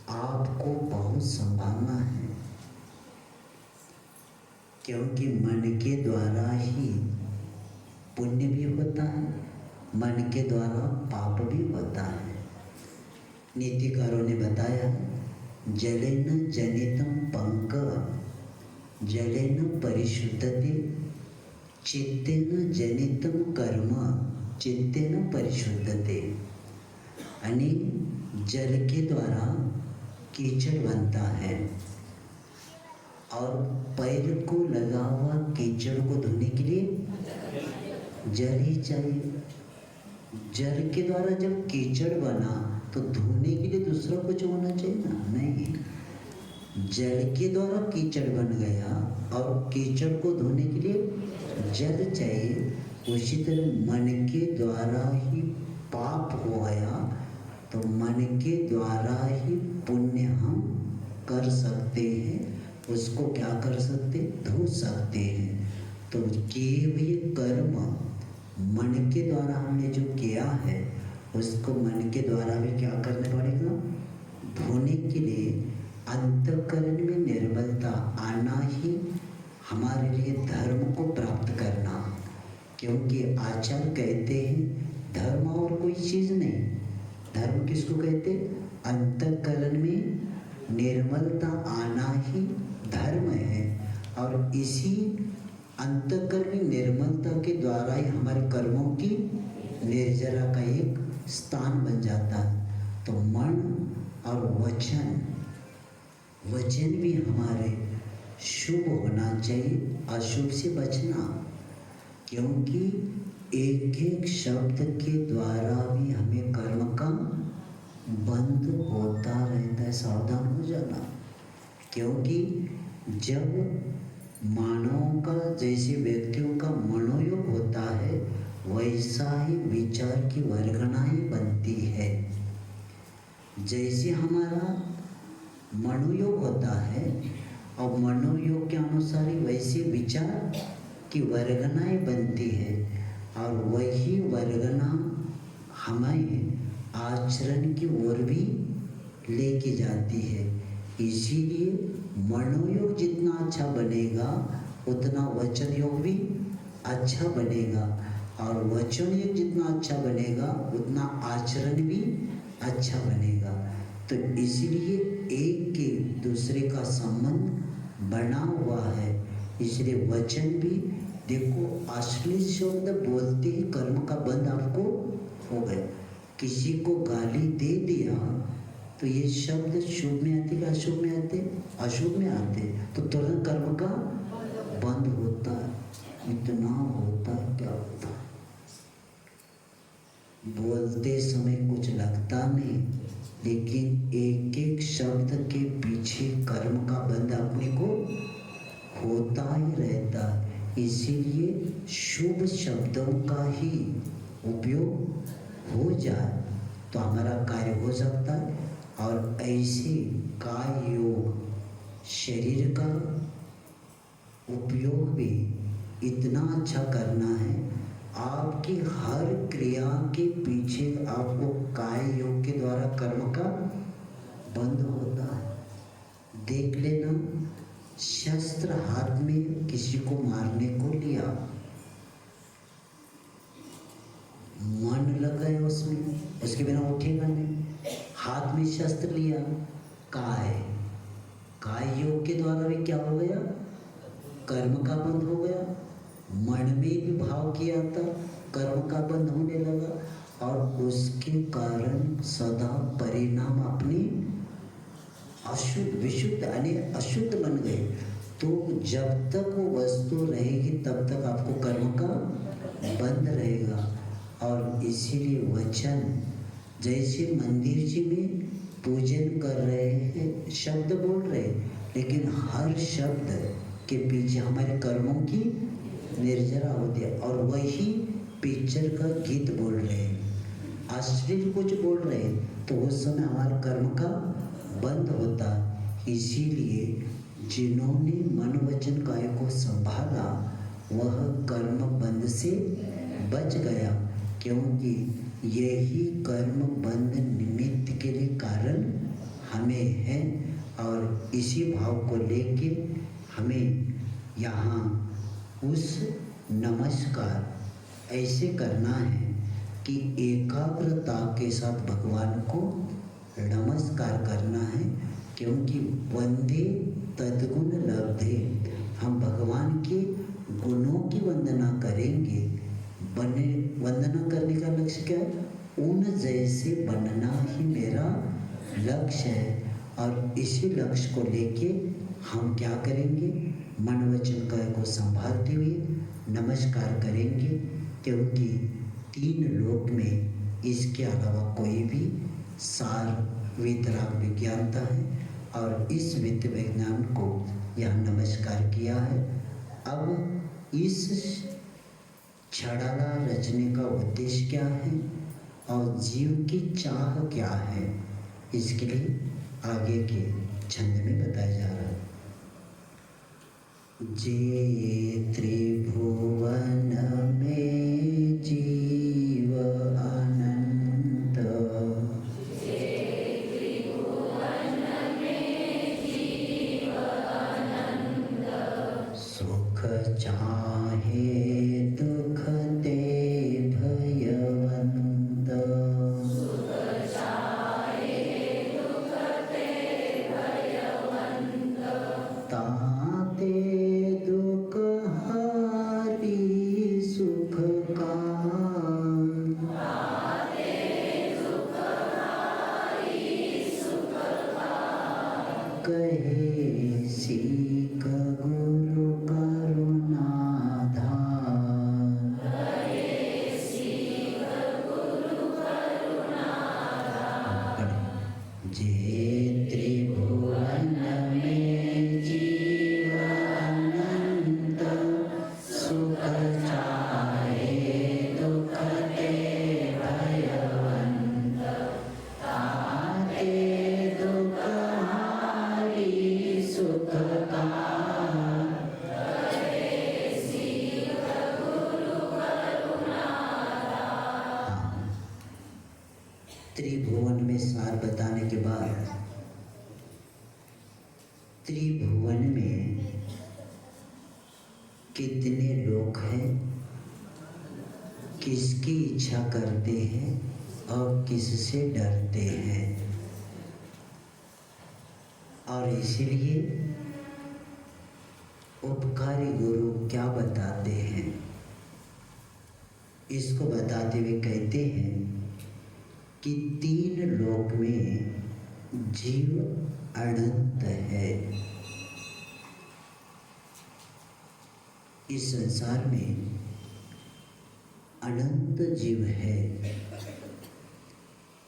[SPEAKER 2] आपको बहुत संभालना है, क्योंकि मन के द्वारा ही पुण्य भी होता है, मन के द्वारा पाप भी होता है। नीतिकारों ने बताया, जलेन जनितम पंक जलेन परिशुद्धते, चित्तेन जनितम कर्म चित्तेन परिशुद्धते। यानी जल के द्वारा कीचड़ बनता है, और पैर को लगा हुआ कीचड़ को धोने के लिए जल ही चाहिए। जल के द्वारा जब कीचड़ बना तो धोने के लिए दूसरा कुछ होना चाहिए ना? नहीं, जल के द्वारा कीचड़ बन गया और कीचड़ को धोने के लिए जल चाहिए। उसी तरह मन के द्वारा ही पाप हो गया तो मन के द्वारा ही पुण्य हम कर सकते हैं, उसको क्या कर सकते? धो सकते हैं। तो किए हुए कर्म मन के द्वारा हमने जो किया है उसको मन के द्वारा भी क्या करना पड़ेगा? धोने के लिए अंतःकरण में निर्मलता आना ही हमारे लिए धर्म को प्राप्त करना। क्योंकि आचार्य कहते हैं धर्म और कोई चीज़ नहीं। धर्म किसको कहते? अंतःकरण में निर्मलता आना ही धर्म है, और इसी अंतःकरण में निर्मलता के द्वारा ही हमारे कर्मों की निर्जरा का एक स्थान बन जाता है। तो मन और वचन भी हमारे शुभ होना चाहिए, अशुभ से बचना। क्योंकि एक एक शब्द के द्वारा भी हमें कर्म का बंध होता रहता है, सावधान हो जाना। क्योंकि जब मानवों का, जैसे व्यक्तियों का मनोयोग होता है, वैसा ही विचार की वर्गनाएं बनती है। जैसे हमारा मनोयोग होता है और मनोयोग के अनुसार ही वैसे विचार की वर्गनाएं बनती है और वही वर्गना हमें आचरण की ओर भी लेके जाती है। इसीलिए मनोयोग जितना अच्छा बनेगा उतना वचन योग भी अच्छा बनेगा और वचन योग जितना अच्छा बनेगा उतना आचरण भी अच्छा बनेगा। तो इसलिए एक के दूसरे का संबंध बना हुआ है। इसलिए वचन भी देखो, असली शब्द बोलते ही कर्म का बंध आपको हो गया। किसी को गाली दे दिया तो ये शब्द शुभ में आते कि अशुभ में आते? अशुभ में आते, तो तुरंत कर्म का बंद होता है। इतना होता क्या होता, बोलते समय कुछ लगता नहीं, लेकिन एक एक शब्द के पीछे कर्म का बंध अपने को होता ही रहता है। इसीलिए शुभ शब्दों का ही उपयोग हो जाए तो हमारा कार्य हो सकता है। और ऐसे काय योग शरीर का उपयोग भी इतना अच्छा करना है, आपकी हर क्रिया के पीछे आपको काय योग के द्वारा कर्म का बंध होता है। देख लेना, शस्त्र हाथ में किसी को मारने को लिया, मन लग गया उसमें, उसके बिना उठेगा नहीं। हाथ में शस्त्र लिया, काय योग के द्वारा भी क्या हो गया? कर्म का बंध हो गया। मन में भी भाव किया था, कर्म का बंध होने लगा और उसके कारण सदा परिणाम अपने अशुद्ध विशुद्ध यानी अशुद्ध बन गए। तो जब तक वो वस्तु रहेगी तब तक आपको कर्म का बंध रहेगा। और इसीलिए वचन, जैसे मंदिर जी में पूजन कर रहे हैं, शब्द बोल रहे हैं, लेकिन हर शब्द के पीछे हमारे कर्मों की निर्जरा होती है। और वही पिक्चर का गीत बोल रहे हैं, अश्लील कुछ बोल रहे हैं, तो उस समय हमारे कर्म का बंद होता। इसीलिए जिन्होंने मन वचन काय को संभाला वह कर्म बंध से बच गया, क्योंकि यही कर्म बंध निमित्त के लिए कारण हमें है। और इसी भाव को लेके हमें यहाँ उस नमस्कार ऐसे करना है कि एकाग्रता के साथ भगवान को नमस्कार करना है, क्योंकि वंदे तद्गुण लब्धे, हम भगवान के गुणों की वंदना करेंगे। वंदना करने का लक्ष्य क्या है? उन जैसे बनना ही मेरा लक्ष्य है। और इसी लक्ष्य को लेके हम क्या करेंगे? मन वचन काय को संभालते हुए नमस्कार करेंगे, क्योंकि 3 लोक में इसके अलावा कोई भी सार वितराग विज्ञानता है और इस वित्त विज्ञान को यह नमस्कार किया है। अब इस छड़ाला रचने का उद्देश्य क्या है और जीव की चाह क्या है, इसके लिए आगे के छंद में बताया जा रहा है। जे त्रिभुवन में जीव अनंत, सुख चाहे दुख दे भयवंत, ताते दुख हारी सुख त्रिभुवन में सार बताने के बाद त्रिभुवन में कितने लोग हैं, किसकी इच्छा करते हैं और किससे डरते हैं। और इसीलिए उपकारी गुरु क्या बताते हैं, इसको बताते हुए कहते हैं कि 3 लोक में जीव अनंत है। इस संसार में अनंत जीव है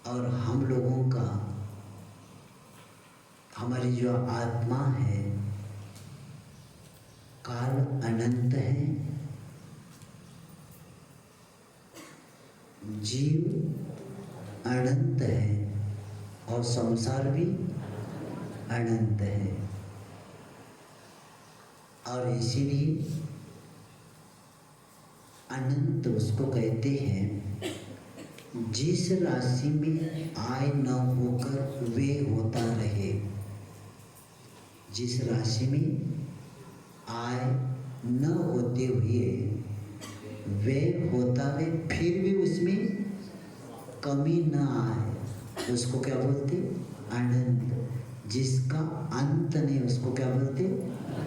[SPEAKER 2] और हम लोगों का, हमारी जो आत्मा है, काल अनंत है, जीव अनंत है और संसार भी अनंत है। और इसीलिए अनंत उसको कहते हैं जिस राशि में आय न होकर वे होता रहे। जिस राशि में आय न होते हुए वे होता है, फिर भी उसमें कमी न आए, उसको क्या बोलते? अनंत। जिसका अंत नहीं, उसको क्या बोलते?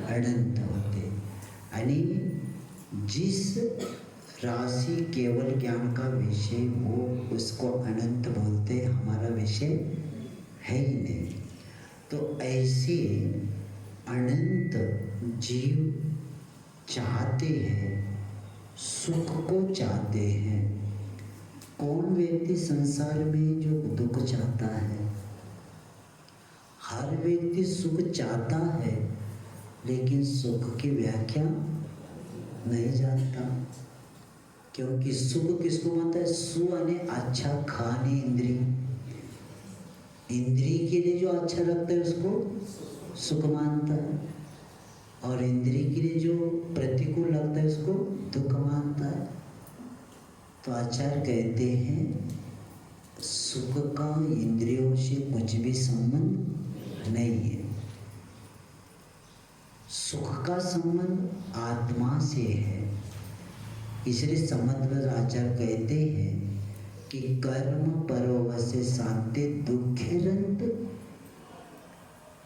[SPEAKER 2] अनंत होते। यानी जिस राशि केवल ज्ञान का विषय हो उसको अनंत बोलते। हमारा विषय है ही नहीं। तो ऐसे अनंत जीव चाहते हैं, सुख को चाहते हैं। कौन व्यक्ति संसार में जो दुख चाहता है? हर व्यक्ति सुख चाहता है, लेकिन सुख की व्याख्या नहीं जानता। क्योंकि सुख किसको मानता है? सु यानी अच्छा, खाने इंद्री। इंद्री के लिए जो अच्छा लगता है उसको सुख मानता है, और इंद्री के लिए जो प्रतिकूल लगता है उसको दुख मानता है। तो आचार्य कहते हैं सुख का इंद्रियों से कुछ भी संबंध नहीं है। सुख का संबंध आत्मा से है। इसलिए समन्वय आचार्य कहते हैं कि कर्म परवस्य शांति दुःखेरंत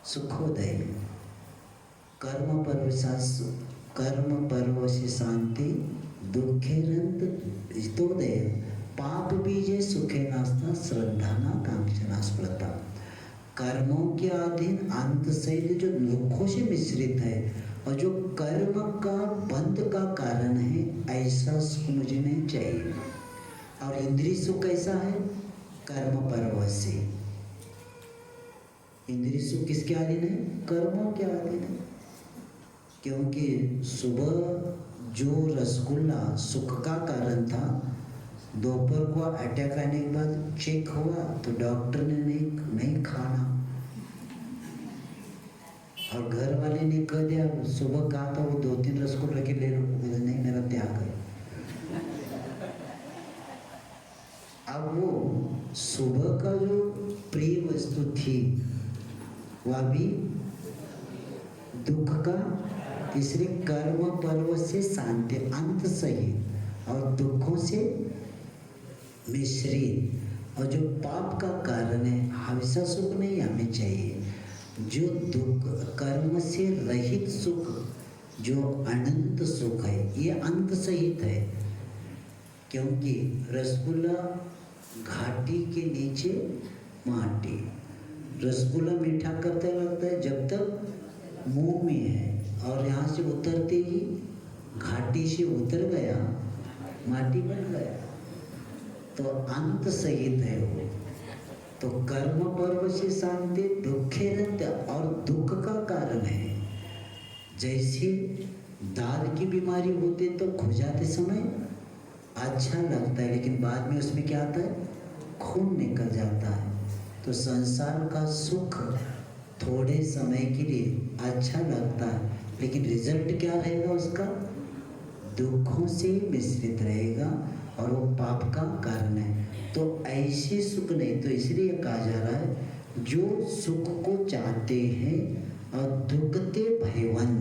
[SPEAKER 2] सुखोदय। कर्म परवस्य शांति दुःखेरंत हितोदय। पाप बीजे सुखे नास्ता श्रद्धा न कांक्षना स्मृता। कर्मों के अधीन अंत सहित जो दुखों से मिश्रित है और जो कर्म का बंध का कारण है, ऐसा सुख मुझे नहीं चाहिए। और इंद्रिय सुख कैसा है? कर्म परवस्य। इंद्रिय सुख किसके अधीन है? कर्मों के अधीन है। क्योंकि सुबह जो रसगुल्ला सुख का कारण था, दोपहर को अटैक आने के बाद चेक हुआ तो डॉक्टर ने नहीं खाना, और घर वाले ने कह दिया, सुबह कहा था वो 2-3 रसगुल्ला के ले लो, नहीं मेरा त्याग है। अब वो सुबह का जो प्रिय वस्तु थी वह भी दुख का, इसलिए कर्म पर्व से शांति अंत सहित और दुखों से मिश्रित, और जो पाप का कारण है हमेशा सुख नहीं हमें चाहिए। जो दुख कर्म से रहित सुख, जो अनंत सुख है, ये अंत सहित है। क्योंकि रसगुल्ला घाटी के नीचे माटी, रसगुल्ला मीठा करता लगता है जब तक मुंह में है, और यहाँ से उतरते ही घाटी से उतर गया, माटी बन गया, तो अंत सहित है वो। तो कर्म पर्व से शांति दुःखेरंत, और दुख का कारण है। जैसे दांत की बीमारी होती तो खुजाते समय अच्छा लगता है, लेकिन बाद में उसमें क्या आता है? खून निकल जाता है। तो संसार का सुख थोड़े समय के लिए अच्छा लगता है, लेकिन रिजल्ट क्या रहेगा उसका? दुखों से मिश्रित रहेगा, और वो पाप का कारण है। तो ऐसे सुख नहीं, तो इसलिए कहा जा रहा है जो सुख को चाहते हैं और दुखते भयवन,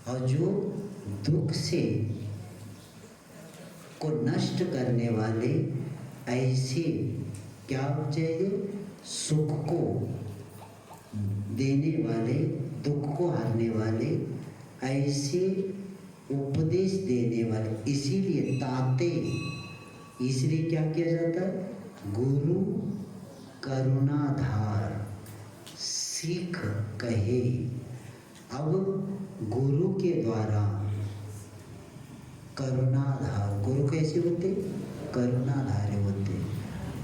[SPEAKER 2] और जो दुख से को नष्ट करने वाले, ऐसे क्या चाहिए, सुख को देने वाले, दुख को हारने वाले, ऐसे उपदेश देने वाले। इसीलिए ताते, इसलिए क्या किया जाता है, गुरु करुणाधार सीख कहे। अब गुरु के द्वारा करुणाधार, गुरु कैसे होते, करुणाधार होते,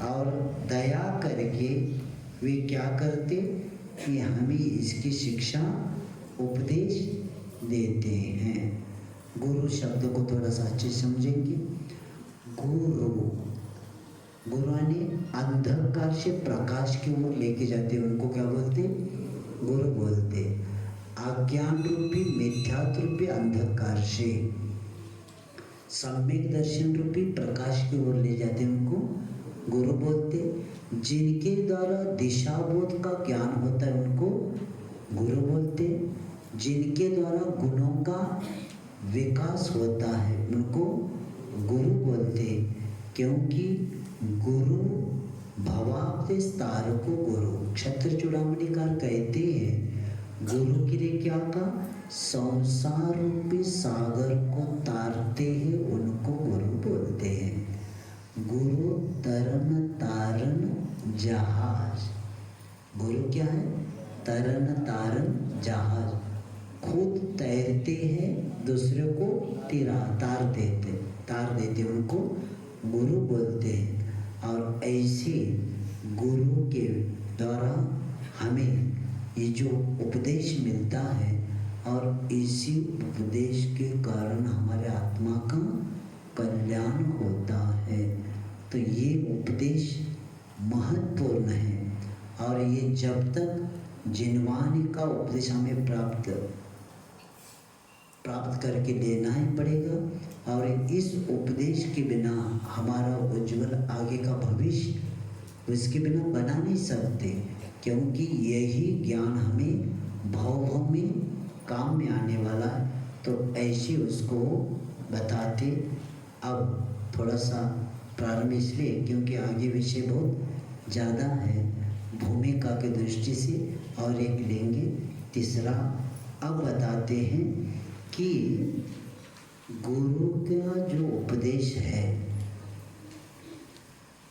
[SPEAKER 2] और दया करके वे क्या करते कि हमें इसकी शिक्षा उपदेश देते हैं। गुरु शब्द को थोड़ा सा अच्छे समझेंगे। गुरु, गुरु यानी अंधकार से प्रकाश की ओर लेके जाते, उनको क्या बोलते, गुरु बोलते। अज्ञान रूपी मिथ्यात्व रूपी अंधकार से सम्यक दर्शन रूपी प्रकाश की ओर ले जाते, उनको गुरु बोलते। जिनके द्वारा दिशा बोध का ज्ञान होता है उनको गुरु बोलते। जिनके द्वारा गुणों का विकास होता है उनको गुरु बोलते। क्योंकि गुरु भवाप्देश तारको गुरु, क्षत्र चूड़ामणिकार कहते हैं गुरु के लिए क्या का, संसार रूपी सागर को तारते हैं उनको गुरु बोलते हैं। गुरु तरन तारन जहाज, गुरु क्या है, तरन तारन जहाज, खुद तैरते हैं दूसरे को तार देते उनको गुरु बोलते हैं। और ऐसे गुरु के द्वारा हमें ये जो उपदेश मिलता है, और इसी उपदेश के कारण हमारे आत्मा का कल्याण होता है। तो ये उपदेश महत्वपूर्ण है, और ये जब तक जिनवानी का उपदेश हमें प्राप्त करके लेना ही पड़ेगा। और इस उपदेश के बिना हमारा उज्जवल आगे का भविष्य उसके बिना बना नहीं सकते, क्योंकि यही ज्ञान हमें भाव में काम में आने वाला है। तो ऐसे उसको बताते। अब थोड़ा सा प्रारंभ इसलिए क्योंकि आगे विषय बहुत ज़्यादा है भूमिका की दृष्टि से, और एक लेंगे तीसरा। अब बताते हैं कि गुरु का जो उपदेश है,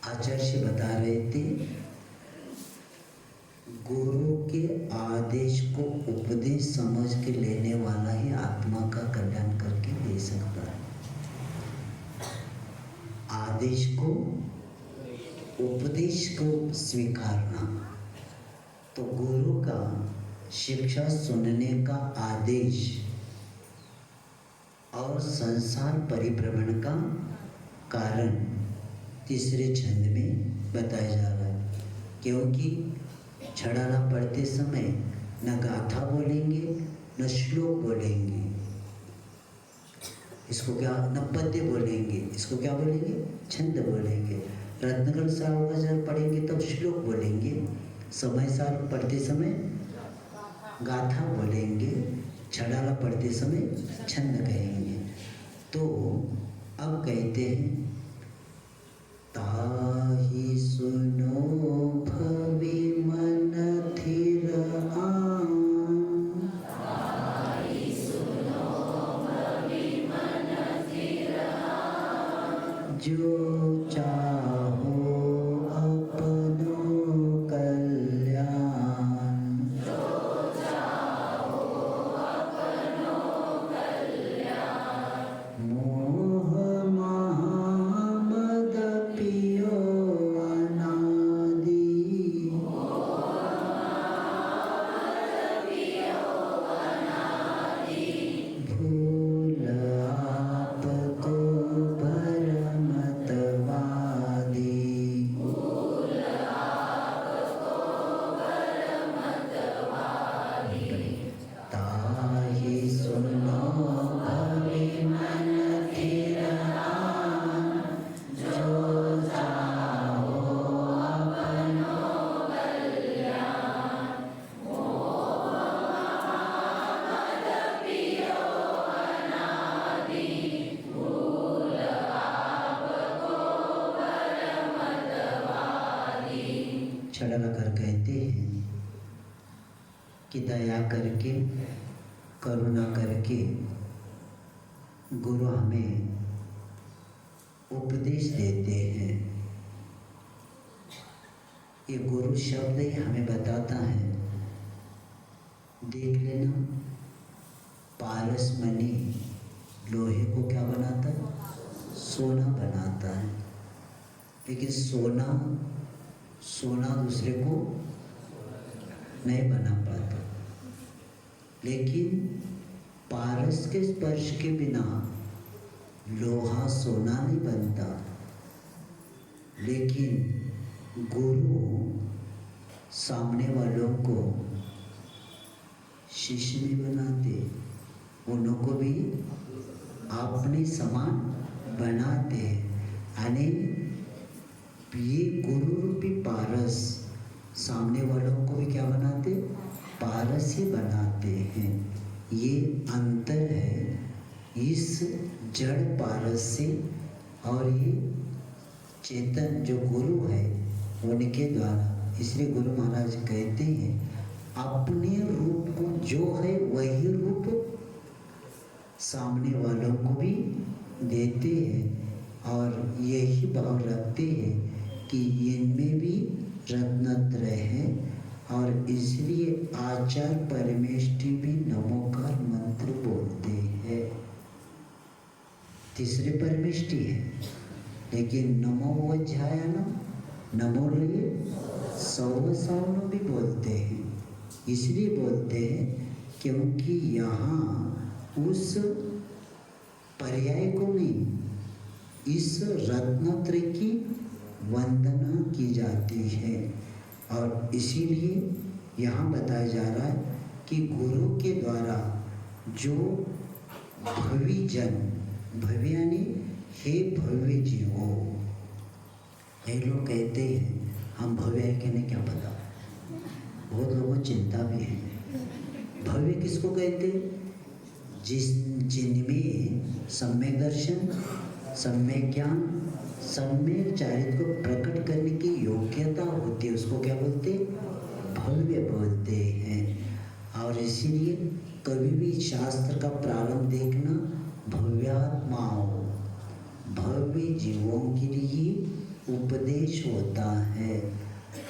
[SPEAKER 2] आचार्य बता रहे थे गुरु के आदेश को उपदेश समझ के लेने वाला ही आत्मा का कल्याण करके दे सकता है। आदेश को, उपदेश को स्वीकारना, तो गुरु का शिक्षा सुनने का आदेश और संसार परिभ्रमण का कारण तीसरे छंद में बताया जा रहा है। क्योंकि छड़ाना पढ़ते समय न गाथा बोलेंगे न श्लोक बोलेंगे, इसको क्या, न पद्य बोलेंगे, इसको क्या बोलेंगे, छंद बोलेंगे। रत्नगढ़ सावगजर पढ़ेंगे तब श्लोक बोलेंगे, समय सार पढ़ते समय गाथा बोलेंगे, छड़ाला पढ़ते समय छंद कहेंगे। तो अब कहते हैं ताहि सुनो भवि मन थिर आन, जो चाहो अपनो कल्याण, मोह माया मद पियो अनादि, भूल आपको भरमत वाद, छड़ला कर कहते हैं कि दया करके, करुणा करके गुरु हमें उपदेश देते हैं। ये गुरु शब्द ही हमें बताता है, देख लेना, पारस मणि लोहे को क्या बनाता है? सोना बनाता है। लेकिन सोना दूसरे को नहीं बना पाता। लेकिन पारस के स्पर्श के बिना लोहा सोना नहीं बनता। लेकिन गुरु सामने वालों को शिष्य भी बनाते, उन्हों को भी अपने समान बनाते। यानी ये गुरु रूपी पारस सामने वालों को भी क्या बनाते? पारस ही बनाते हैं। ये अंतर है इस जड़ पारस से और ये चेतन जो गुरु है उनके द्वारा। इसलिए गुरु महाराज कहते हैं अपने रूप को जो है वही रूप सामने वालों को भी देते हैं और यही भाव रखते हैं कि इनमें भी रत्नत्रय है। और इसलिए आचार्य परमेष्टि भी नमोकार मंत्र बोलते हैं। तीसरे परमेष्टि है, लेकिन नमो वज्रायण नमो लिए सौवसावनो भी बोलते हैं। इसलिए बोलते हैं क्योंकि यहाँ उस पर्याय को नहीं, इस रत्नत्रय की वंदना की जाती है। और इसीलिए यहाँ बताया जा रहा है कि गुरु के द्वारा जो भवी जन, भव्य यानी हे भव्य जीवो, ये लोग कहते हैं हम भव्य है कि नहीं क्या पता, बहुत लोगों को चिंता भी है। भव्य किसको कहते? जिनमें सम्यक दर्शन, सम्यक ज्ञान, सम्यक चरित्र को प्रकट करने की योग्यता होती है, उसको क्या बोलते? भव्य बोलते हैं। और इसीलिए कभी भी शास्त्र का प्रारंभ देखना, भव्यात्माओं, भव्य जीवों के लिए उपदेश होता है।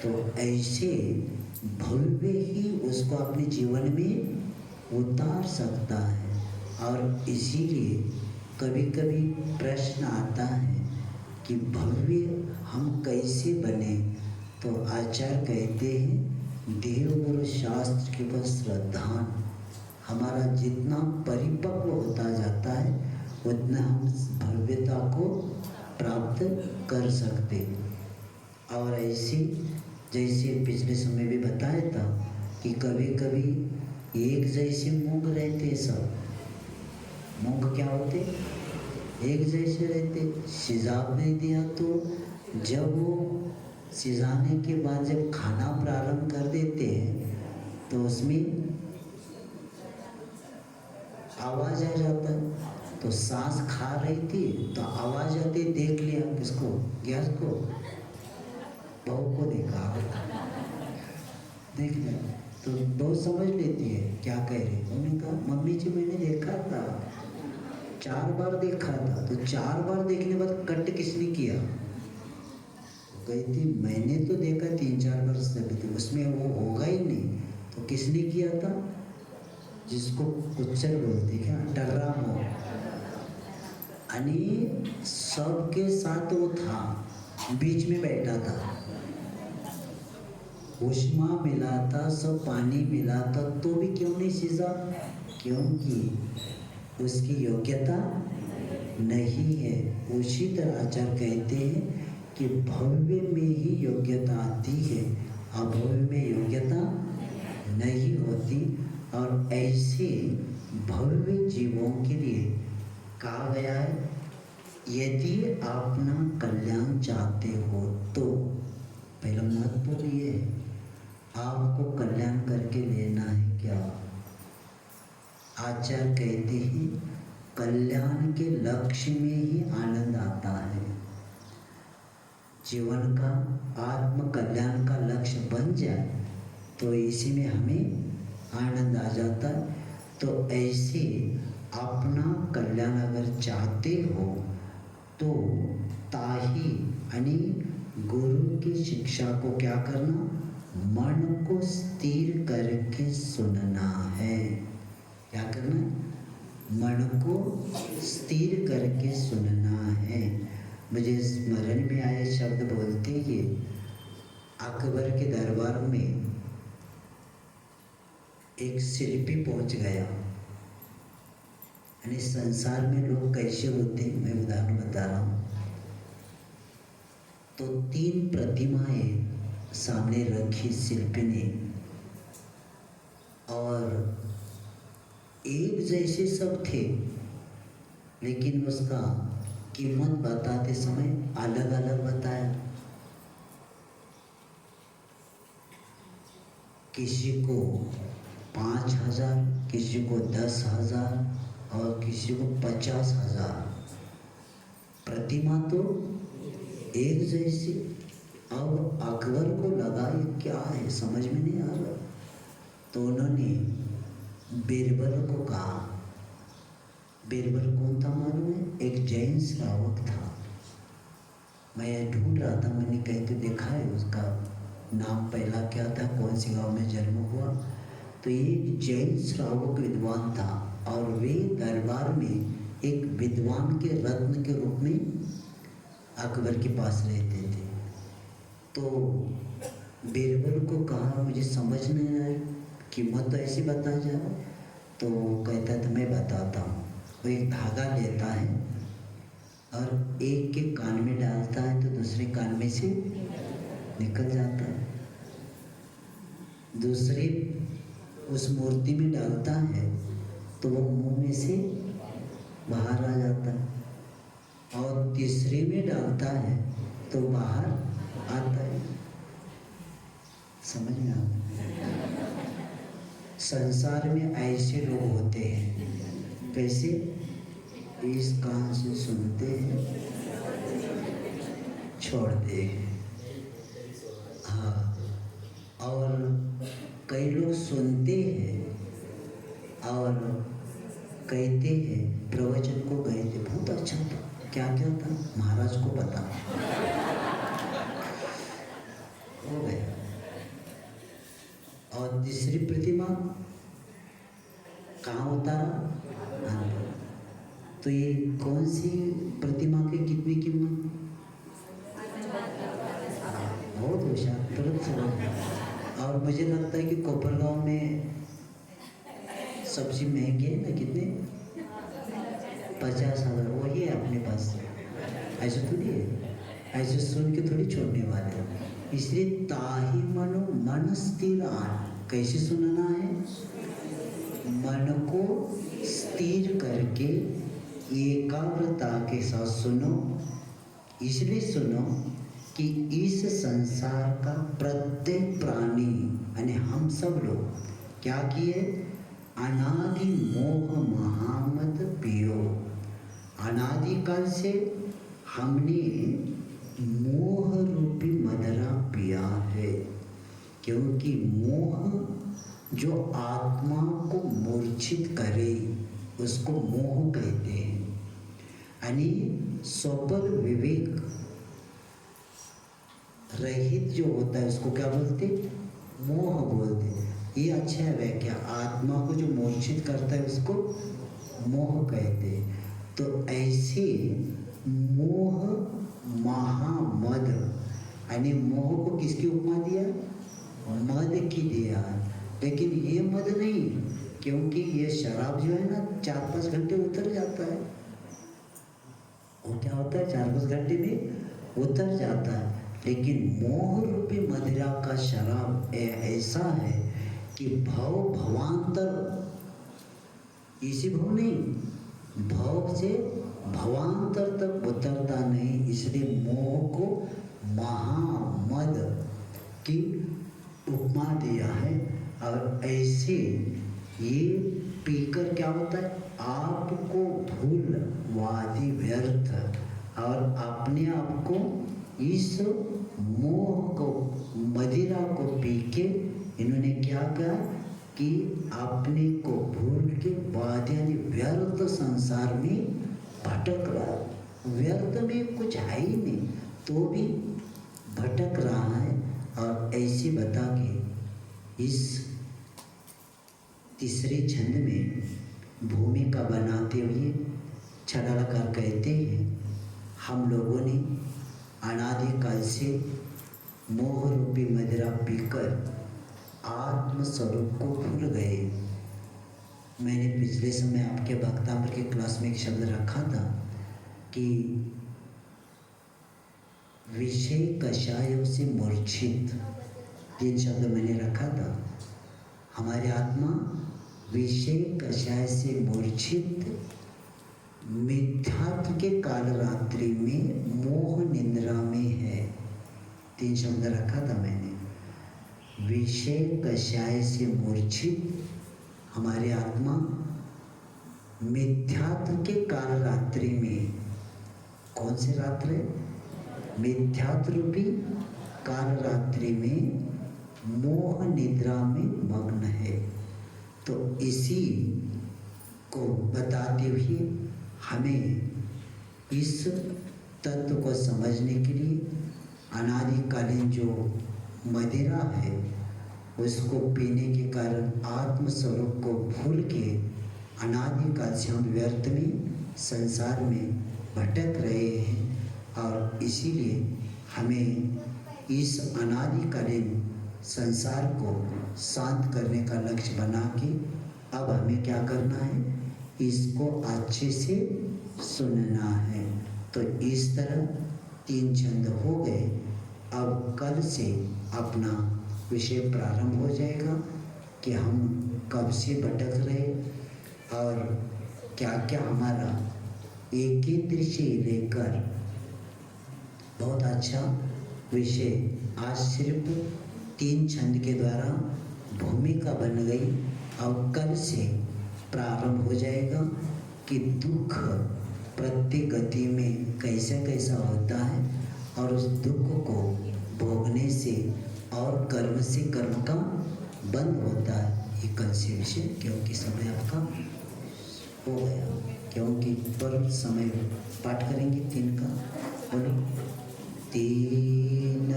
[SPEAKER 2] तो ऐसे भव्य ही उसको अपने जीवन में उतार सकता है। और इसीलिए कभी कभी प्रश्न आता है कि भव्य हम कैसे बने? तो आचार्य कहते हैं देव गुरु शास्त्र के ऊपर श्रद्धान, हमारा जितना परिपक्व होता जाता है उतना हम भव्यता को प्राप्त कर सकते। और ऐसे जैसे पिछले समय भी बताया था कि कभी कभी एक जैसे मूंग रहते, सब मूंग क्या होते? एक जैसे रहते। सिजाब नहीं दिया तो जब वो सिजाने के बाद जब खाना प्रारंभ कर देते हैं तो उसमें आवाज आ जाता है। तो सांस खा रही थी तो आवाज आती, देख लिया किसको? गैस को, बहू को देखा, देख लिया तो बहुत समझ लेती है क्या कह रही। उन्होंने कहा मम्मी जी मैंने देखा था, 4 बार देखा था। तो 4 बार देखने बाद कट किसने किया? कहती मैंने तो देखा 3-4 बार से, तो उसमें वो होगा ही नहीं। तो किसने किया था? जिसको कुच्चर बोलते क्या, टर्रा मोह, यानी सबके साथ वो था, बीच में बैठा था, ऊष्मा मिला था, सब पानी मिला था, तो भी क्यों नहीं सीजा? क्योंकि उसकी योग्यता नहीं है। उसी तरह आचार्य कहते हैं कि भव्य में ही योग्यता आती है, अभव्य में योग्यता नहीं होती। और ऐसे भव्य जीवों के लिए कहा गया है यदि आप अपना कल्याण चाहते हो तो पहला महत्वपूर्ण ये है, आपको कल्याण करके लेना है क्या? आचार्य कहते हैं कल्याण के लक्ष्य में ही आनंद आता है। जीवन का आत्म कल्याण का लक्ष्य बन जाए तो इसी में हमें आनंद आ जाता है। तो ऐसे अपना कल्याण अगर चाहते हो तो ताही यानी गुरु की शिक्षा को क्या करना, मन को स्थिर करके सुनना है। क्या करना है? मन को स्थिर करके सुनना है। मुझे स्मरण में आए शब्द बोलते ही अकबर के दरबार में एक शिल्पी पहुंच गया। यानी संसार में लोग कैसे होते हैं, मैं उदाहरण बता रहा हूँ। तो 3 प्रतिमाएं सामने रखी शिल्पी ने और एक जैसे सब थे, लेकिन उसका कीमत बताते समय अलग अलग बताया। किसी को 5,000, किसी को 10,000 और किसी को 50,000। प्रतिमा तो एक जैसी। अब अकबर को लगा ये क्या है, समझ में नहीं आ रहा। तो उन्होंने बीरबल को कहा। बीरबल कौन था मालूम है? एक जैन श्रावक था। मैं ढूंढ रहा था, मैंने कहीं तो देखा है उसका नाम पहला क्या था, कौन से गांव में जन्म हुआ। तो ये जैन श्रावक विद्वान था और वे दरबार में एक विद्वान के रत्न के रूप में अकबर के पास रहते थे। तो बीरबल को कहा मुझे समझ नहीं आया, कीमत तो ऐसी बता जा। तो कहता था मैं बताता हूँ। वो एक धागा लेता है और एक के कान में डालता है तो दूसरे कान में से निकल जाता है। दूसरे उस मूर्ति में डालता है तो वो मुंह में से बाहर आ जाता है और तीसरे में डालता है तो बाहर आता है। समझ में आता? संसार में ऐसे लोग होते हैं। कैसे? इस कान से सुनते हैं, छोड़ते हैं। हाँ, और कई लोग सुनते हैं और कहते हैं प्रवचन को गए थे, बहुत अच्छा था, क्या क्या था महाराज को पता, हो गया। और तीसरी प्रतिमा कहाँ उतारा? तो ये कौन सी प्रतिमा की कितनी कीमत? बहुत होशियार, तुरंत समझ। और मुझे लगता है कि कोपरगांव में सबसे महंगे है ना, कितने? 50,000। वही है अपने पास। ऐसे थोड़ी है, ऐसे सुन के थोड़ी छोड़ने वाले। इसलिए ताही मनो मन स्थिर। कैसे सुनना है? मन को स्थिर करके एकाग्रता के साथ सुनो। इसलिए सुनो कि इस संसार का प्रत्येक प्राणी यानी हम सब लोग क्या किए? अनादि मोह महामद पियो। अनादिकाल से हमने मोह रूपी मदरा पिया है, क्योंकि मोह जो आत्मा को मूर्छित करे उसको मोह कहते हैं। यानी स्वबल विवेक रहित जो होता है उसको क्या बोलते? मोह बोलते। ये अच्छा है व्याख्या। आत्मा को जो मूर्छित करता है उसको मोह कहते हैं। तो ऐसे मोह महामद यानी मोह को किसकी उपमा दिया? मद की दिया। लेकिन ये मद नहीं, क्योंकि ये शराब जो है ना 4-5 घंटे उतर जाता है। वो क्या होता है? 4-5 घंटे में उतर जाता है। लेकिन मोह रूपी मदिरा का शराब ऐसा है कि भव भवांतर, इसी भव नहीं, भव से भवांतर तक उतरता नहीं। इसलिए मोह को महामद की उपमा दिया है। और ऐसे ये पीकर क्या होता है? आपको धूल वादी व्यर्थ और अपने आप को इस मोह को, मदिरा को पी के इन्होंने क्या किया कि अपने को भूल के बाद यानी व्यर्थ संसार में भटक रहा। व्यर्थ में कुछ है ही नहीं तो भी भटक रहा है। और ऐसे बता के इस तीसरे छंद में भूमिका बनाते हुए छड़ालकर कहते हैं, हम लोगों ने अनादिकाल से मोह रूपी मदिरा पीकर आत्म स्वरूप को भूल गए। मैंने पिछले समय आपके वक्तांबर के क्लास में एक शब्द रखा था कि विषय कषायों से मूर्छित, 3 शब्द मैंने रखा था। हमारी आत्मा विषय कषाय से मूर्छित मिथ्यात्व के काल रात्रि में मोह निद्रा में है। 3 शब्द रखा था मैंने। विषय कषाय से मूर्छित हमारी आत्मा मिथ्यात्व के काल रात्रि में, कौन से रात्रि? मिथ्यात्व रूपी काल रात्रि में मोह निद्रा में मग्न है। तो इसी को बताते हुए हमें इस तत्व को समझने के लिए अनादिकालीन जो मदिरा है उसको पीने के कारण आत्म स्वरूप को भूल के अनादिकाल से हम व्यर्थ में संसार में भटक रहे हैं। और इसीलिए हमें इस अनादिकालीन संसार को शांत करने का लक्ष्य बना के अब हमें क्या करना है, इसको अच्छे से सुनना है। तो इस तरह 3 छंद हो गए। अब कल से अपना विषय प्रारंभ हो जाएगा कि हम कब से भटक रहे और क्या क्या हमारा एक ही दृश्य लेकर बहुत अच्छा विषय आज सिर्फ 3 छंद के द्वारा भूमिका बन गई। और कल से प्रारंभ हो जाएगा कि दुख प्रत्येक गति में कैसा कैसा होता है और उस दुख को भोगने से और कर्म से कर्म का बंद होता है। ये कल से विषय, क्योंकि समय आपका हो गया, क्योंकि पर समय पाठ करेंगे 3 का। बोलो, 3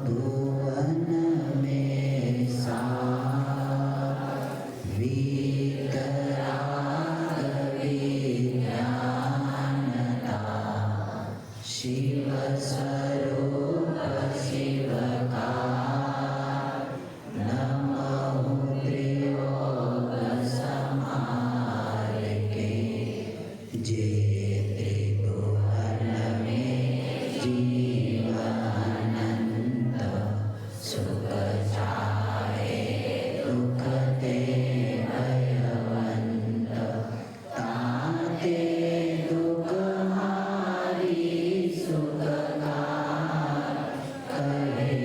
[SPEAKER 2] भुवन में सार वीतराग विज्ञानता, शिव स्वरूप शिवकार, नमो त्रियोग समार के, जय त्रिभुवन में जीवानंद, सुख चाहे दुख ते भयवंत, ताते दुख हारी सुखकार, कहे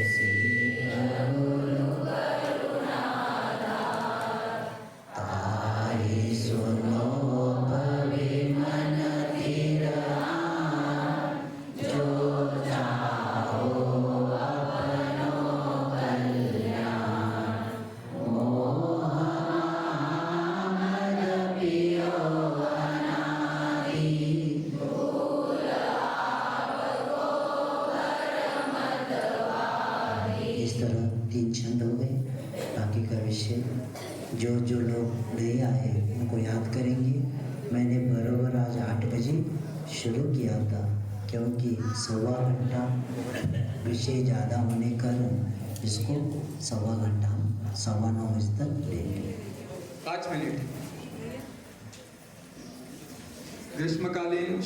[SPEAKER 2] सिद्ध गुरु करुणाधार, ताई सुनो भवे मन धीर आन, जो चाहो अपनो कल्याण, मोह मद पियो अनादि, इस तरह 3 छंद हो गए। बाकी का विषय जो लोग नहीं आए उनको याद करेंगे। मैंने बराबर आज 8 बजे शुरू किया था, क्योंकि 1.25 घंटा विषय ज़्यादा होने के कारण इसको 1.25 घंटा 9:15 बजे तक लेंगे।
[SPEAKER 1] 5 मिनट। ग्रीष्मकालीन